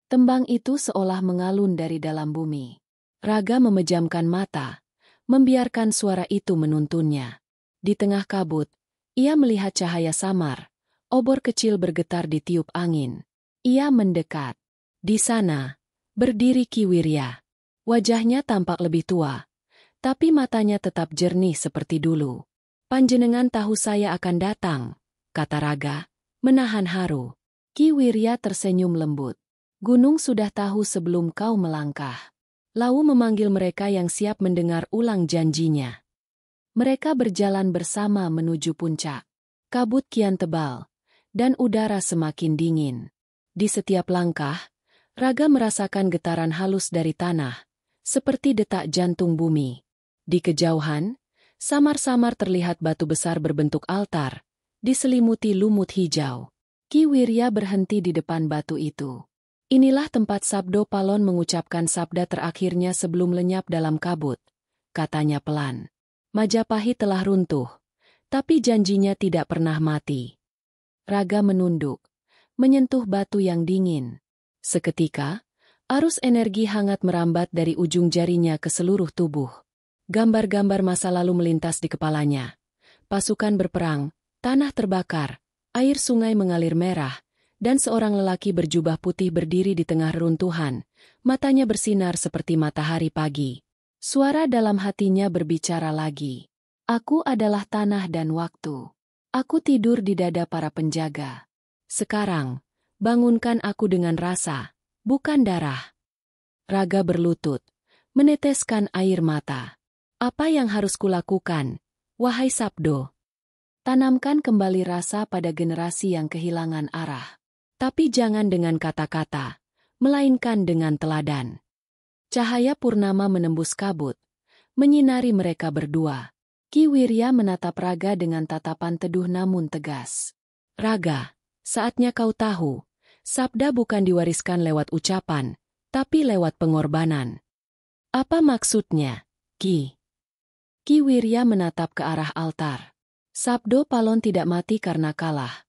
Tembang itu seolah mengalun dari dalam bumi. Raga memejamkan mata, membiarkan suara itu menuntunnya. Di tengah kabut, ia melihat cahaya samar, obor kecil bergetar ditiup angin. Ia mendekat. Di sana, berdiri Ki Wirya. Wajahnya tampak lebih tua, tapi matanya tetap jernih seperti dulu. Panjenengan tahu saya akan datang, kata Raga, menahan haru. Ki Wirya tersenyum lembut. Gunung sudah tahu sebelum kau melangkah. Lawu memanggil mereka yang siap mendengar ulang janjinya. Mereka berjalan bersama menuju puncak. Kabut kian tebal, dan udara semakin dingin. Di setiap langkah, Raga merasakan getaran halus dari tanah, seperti detak jantung bumi. Di kejauhan, samar-samar terlihat batu besar berbentuk altar, diselimuti lumut hijau. Ki Wirya berhenti di depan batu itu. Inilah tempat Sabdo Palon mengucapkan sabda terakhirnya sebelum lenyap dalam kabut, katanya pelan. Majapahit telah runtuh, tapi janjinya tidak pernah mati. Raga menunduk, menyentuh batu yang dingin. Seketika, arus energi hangat merambat dari ujung jarinya ke seluruh tubuh. Gambar-gambar masa lalu melintas di kepalanya. Pasukan berperang, tanah terbakar, air sungai mengalir merah, dan seorang lelaki berjubah putih berdiri di tengah reruntuhan, matanya bersinar seperti matahari pagi. Suara dalam hatinya berbicara lagi. Aku adalah tanah dan waktu. Aku tidur di dada para penjaga. Sekarang, bangunkan aku dengan rasa, bukan darah. Raga berlutut, meneteskan air mata. Apa yang harus kulakukan, wahai Sabdo? Tanamkan kembali rasa pada generasi yang kehilangan arah. Tapi jangan dengan kata-kata, melainkan dengan teladan. Cahaya purnama menembus kabut, menyinari mereka berdua. Ki Wirya menatap Raga dengan tatapan teduh namun tegas. Raga, saatnya kau tahu, sabda bukan diwariskan lewat ucapan, tapi lewat pengorbanan. Apa maksudnya, Ki? Ki Wirya menatap ke arah altar. Sabdo Palon tidak mati karena kalah.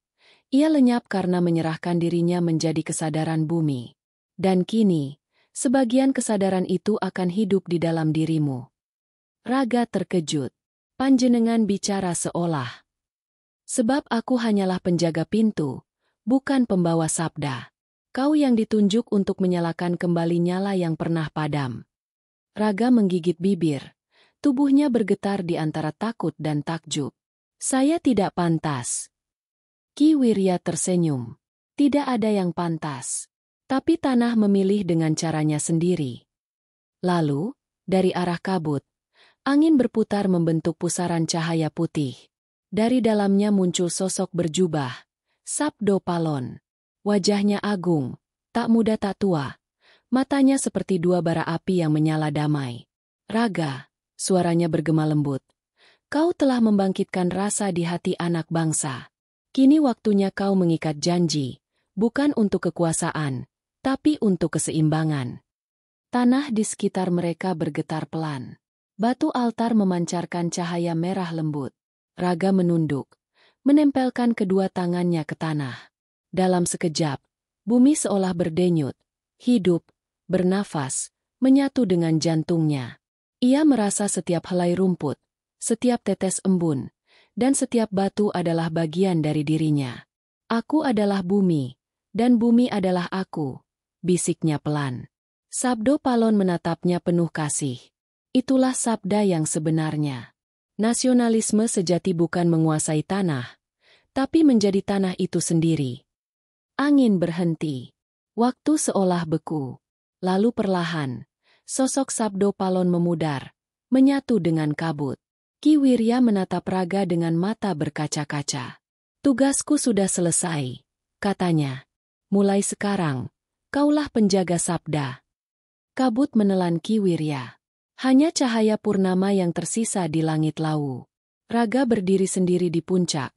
Ia lenyap karena menyerahkan dirinya menjadi kesadaran bumi. Dan kini, sebagian kesadaran itu akan hidup di dalam dirimu. Raga terkejut. Panjenengan bicara seolah. Sebab aku hanyalah penjaga pintu, bukan pembawa sabda. Kau yang ditunjuk untuk menyalakan kembali nyala yang pernah padam. Raga menggigit bibir. Tubuhnya bergetar di antara takut dan takjub. Saya tidak pantas. Ki Wirya tersenyum. Tidak ada yang pantas. Tapi tanah memilih dengan caranya sendiri. Lalu, dari arah kabut, angin berputar membentuk pusaran cahaya putih. Dari dalamnya muncul sosok berjubah. Sabdo Palon. Wajahnya agung, tak muda tak tua. Matanya seperti dua bara api yang menyala damai. Raga. Suaranya bergema lembut. Kau telah membangkitkan rasa di hati anak bangsa. Kini waktunya kau mengikat janji, bukan untuk kekuasaan, tapi untuk keseimbangan. Tanah di sekitar mereka bergetar pelan. Batu altar memancarkan cahaya merah lembut. Raga menunduk, menempelkan kedua tangannya ke tanah. Dalam sekejap, bumi seolah berdenyut, hidup, bernafas, menyatu dengan jantungnya. Ia merasa setiap helai rumput, setiap tetes embun, dan setiap batu adalah bagian dari dirinya. Aku adalah bumi, dan bumi adalah aku, bisiknya pelan. Sabdo Palon menatapnya penuh kasih. Itulah sabda yang sebenarnya. Nasionalisme sejati bukan menguasai tanah, tapi menjadi tanah itu sendiri. Angin berhenti. Waktu seolah beku. Lalu perlahan, sosok Sabdo Palon memudar, menyatu dengan kabut. Ki Wirya menatap Raga dengan mata berkaca-kaca. Tugasku sudah selesai, katanya. Mulai sekarang, kaulah penjaga sabda. Kabut menelan Ki Wirya. Hanya cahaya purnama yang tersisa di langit lawu. Raga berdiri sendiri di puncak,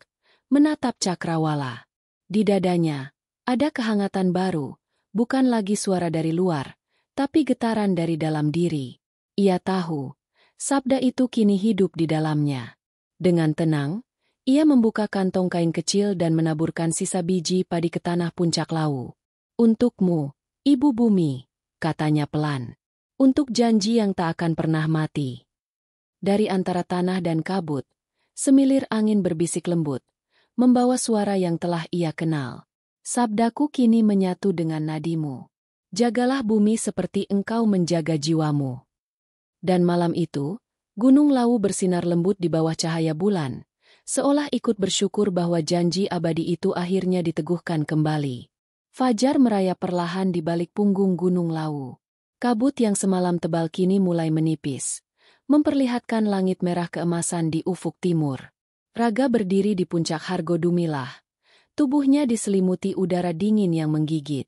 menatap cakrawala. Di dadanya, ada kehangatan baru, bukan lagi suara dari luar, tapi getaran dari dalam diri. Ia tahu, sabda itu kini hidup di dalamnya. Dengan tenang, ia membuka kantong kain kecil dan menaburkan sisa biji padi ke tanah puncak lawu. Untukmu, Ibu Bumi, katanya pelan. Untuk janji yang tak akan pernah mati. Dari antara tanah dan kabut, semilir angin berbisik lembut, membawa suara yang telah ia kenal. Sabdaku kini menyatu dengan nadimu. Jagalah bumi seperti engkau menjaga jiwamu. Dan malam itu, Gunung Lawu bersinar lembut di bawah cahaya bulan, seolah ikut bersyukur bahwa janji abadi itu akhirnya diteguhkan kembali. Fajar merayap perlahan di balik punggung Gunung Lawu. Kabut yang semalam tebal kini mulai menipis, memperlihatkan langit merah keemasan di ufuk timur. Raga berdiri di puncak Hargo Dumilah. Tubuhnya diselimuti udara dingin yang menggigit.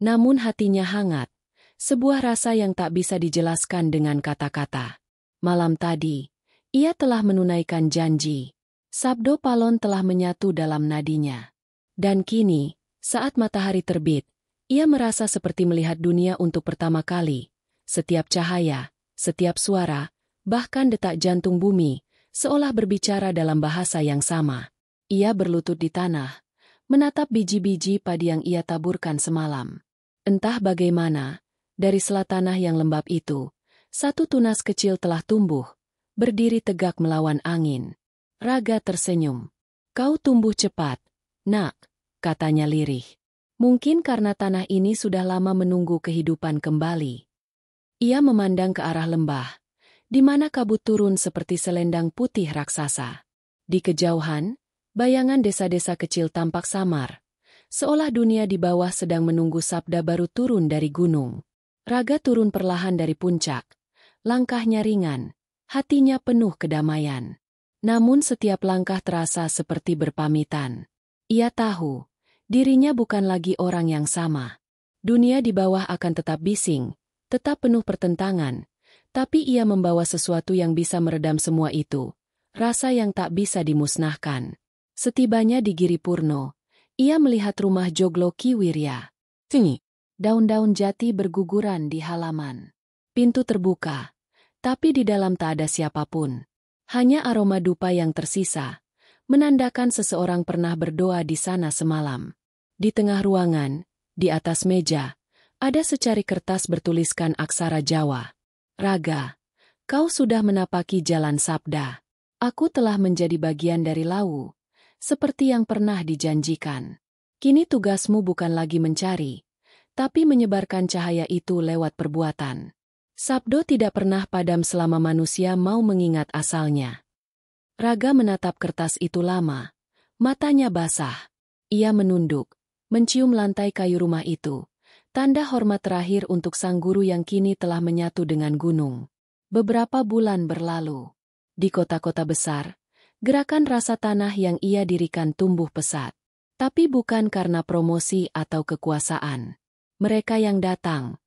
Namun hatinya hangat, sebuah rasa yang tak bisa dijelaskan dengan kata-kata. Malam tadi, ia telah menunaikan janji. Sabdo Palon telah menyatu dalam nadinya. Dan kini, saat matahari terbit, ia merasa seperti melihat dunia untuk pertama kali. Setiap cahaya, setiap suara, bahkan detak jantung bumi, seolah berbicara dalam bahasa yang sama. Ia berlutut di tanah, menatap biji-biji padi yang ia taburkan semalam. Entah bagaimana, dari sela tanah yang lembab itu, satu tunas kecil telah tumbuh, berdiri tegak melawan angin. Raga tersenyum. Kau tumbuh cepat, nak, katanya lirih. Mungkin karena tanah ini sudah lama menunggu kehidupan kembali. Ia memandang ke arah lembah, di mana kabut turun seperti selendang putih raksasa. Di kejauhan, bayangan desa-desa kecil tampak samar, seolah dunia di bawah sedang menunggu sabda baru turun dari gunung. Raga turun perlahan dari puncak, langkahnya ringan, hatinya penuh kedamaian. Namun setiap langkah terasa seperti berpamitan. Ia tahu, dirinya bukan lagi orang yang sama. Dunia di bawah akan tetap bising, tetap penuh pertentangan, tapi ia membawa sesuatu yang bisa meredam semua itu, rasa yang tak bisa dimusnahkan. Setibanya di Giripurno, ia melihat rumah Joglo Ki Wirya. Daun-daun jati berguguran di halaman. Pintu terbuka, tapi di dalam tak ada siapapun. Hanya aroma dupa yang tersisa, menandakan seseorang pernah berdoa di sana semalam. Di tengah ruangan, di atas meja, ada secari kertas bertuliskan aksara Jawa. Raga, kau sudah menapaki jalan sabda. Aku telah menjadi bagian dari Lawu, seperti yang pernah dijanjikan. Kini tugasmu bukan lagi mencari, tapi menyebarkan cahaya itu lewat perbuatan. Sabdo tidak pernah padam selama manusia mau mengingat asalnya. Raga menatap kertas itu lama, matanya basah. Ia menunduk, mencium lantai kayu rumah itu. Tanda hormat terakhir untuk sang guru yang kini telah menyatu dengan gunung. Beberapa bulan berlalu. Di kota-kota besar, gerakan rasa tanah yang ia dirikan tumbuh pesat. Tapi bukan karena promosi atau kekuasaan. Mereka yang datang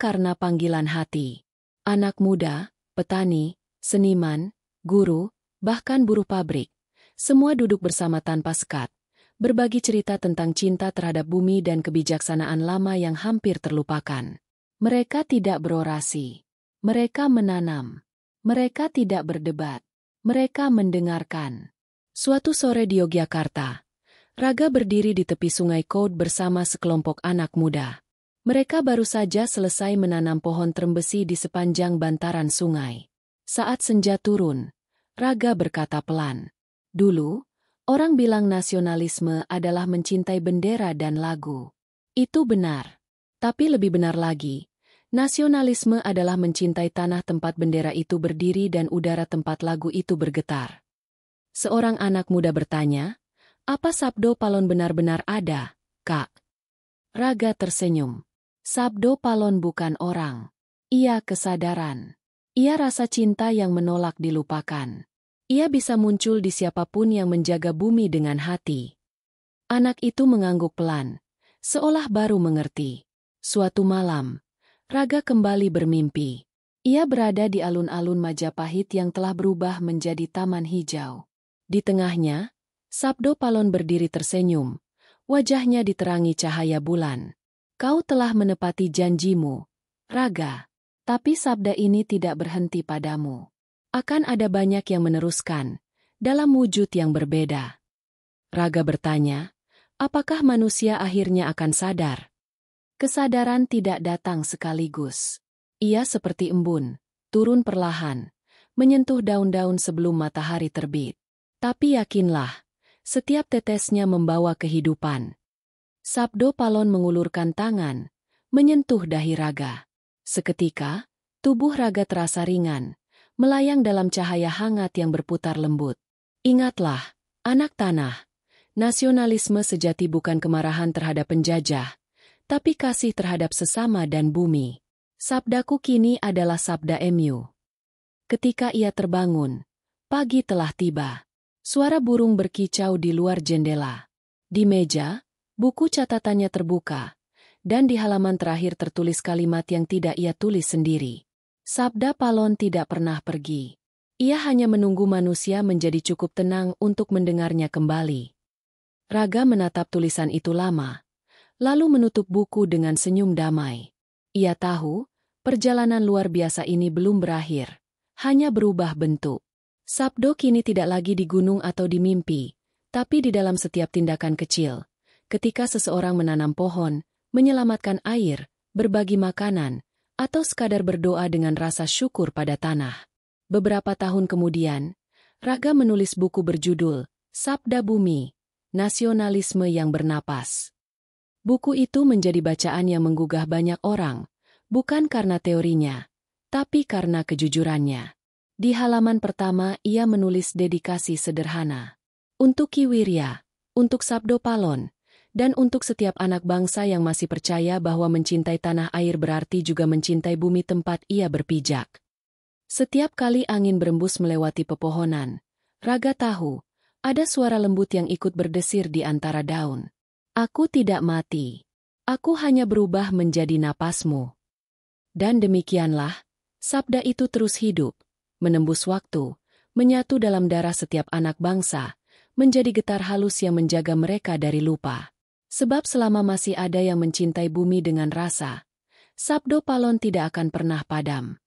karena panggilan hati. Anak muda, petani, seniman, guru, bahkan buruh pabrik. Semua duduk bersama tanpa sekat. Berbagi cerita tentang cinta terhadap bumi dan kebijaksanaan lama yang hampir terlupakan. Mereka tidak berorasi. Mereka menanam. Mereka tidak berdebat. Mereka mendengarkan. Suatu sore di Yogyakarta, Raga berdiri di tepi sungai Koud bersama sekelompok anak muda. Mereka baru saja selesai menanam pohon trembesi di sepanjang bantaran sungai. Saat senja turun, Raga berkata pelan, "Dulu, orang bilang nasionalisme adalah mencintai bendera dan lagu. Itu benar. Tapi lebih benar lagi, nasionalisme adalah mencintai tanah tempat bendera itu berdiri dan udara tempat lagu itu bergetar." Seorang anak muda bertanya, "Apa Sabdo Palon benar-benar ada, Kak?" Raga tersenyum. Sabdo Palon bukan orang. Ia kesadaran. Ia rasa cinta yang menolak dilupakan. Ia bisa muncul di siapapun yang menjaga bumi dengan hati. Anak itu mengangguk pelan, seolah baru mengerti. Suatu malam, Raga kembali bermimpi. Ia berada di alun-alun Majapahit yang telah berubah menjadi taman hijau. Di tengahnya, Sabdo Palon berdiri tersenyum. Wajahnya diterangi cahaya bulan. "Kau telah menepati janjimu, Raga. Tapi sabda ini tidak berhenti padamu. Akan ada banyak yang meneruskan, dalam wujud yang berbeda." Raga bertanya, apakah manusia akhirnya akan sadar? Kesadaran tidak datang sekaligus. Ia seperti embun, turun perlahan, menyentuh daun-daun sebelum matahari terbit. Tapi yakinlah, setiap tetesnya membawa kehidupan. Sabdo Palon mengulurkan tangan, menyentuh dahi Raga. Seketika, tubuh Raga terasa ringan, melayang dalam cahaya hangat yang berputar lembut. Ingatlah, anak tanah, nasionalisme sejati bukan kemarahan terhadap penjajah, tapi kasih terhadap sesama dan bumi. Sabdaku kini adalah sabda MU. Ketika ia terbangun, pagi telah tiba. Suara burung berkicau di luar jendela. Di meja, buku catatannya terbuka, dan di halaman terakhir tertulis kalimat yang tidak ia tulis sendiri. Sabda Palon tidak pernah pergi. Ia hanya menunggu manusia menjadi cukup tenang untuk mendengarnya kembali. Raga menatap tulisan itu lama, lalu menutup buku dengan senyum damai. Ia tahu, perjalanan luar biasa ini belum berakhir, hanya berubah bentuk. Sabdo kini tidak lagi di gunung atau di mimpi, tapi di dalam setiap tindakan kecil. Ketika seseorang menanam pohon, menyelamatkan air, berbagi makanan, atau sekadar berdoa dengan rasa syukur pada tanah. Beberapa tahun kemudian, Raga menulis buku berjudul Sabda Bumi, Nasionalisme yang Bernapas. Buku itu menjadi bacaan yang menggugah banyak orang, bukan karena teorinya, tapi karena kejujurannya. Di halaman pertama ia menulis dedikasi sederhana. Untuk Ki Wirya, untuk Sabdo Palon, dan untuk setiap anak bangsa yang masih percaya bahwa mencintai tanah air berarti juga mencintai bumi tempat ia berpijak. Setiap kali angin berembus melewati pepohonan, Raga tahu, ada suara lembut yang ikut berdesir di antara daun. Aku tidak mati. Aku hanya berubah menjadi napasmu. Dan demikianlah, sabda itu terus hidup, menembus waktu, menyatu dalam darah setiap anak bangsa, menjadi getar halus yang menjaga mereka dari lupa. Sebab selama masih ada yang mencintai bumi dengan rasa, Sabdo Palon tidak akan pernah padam.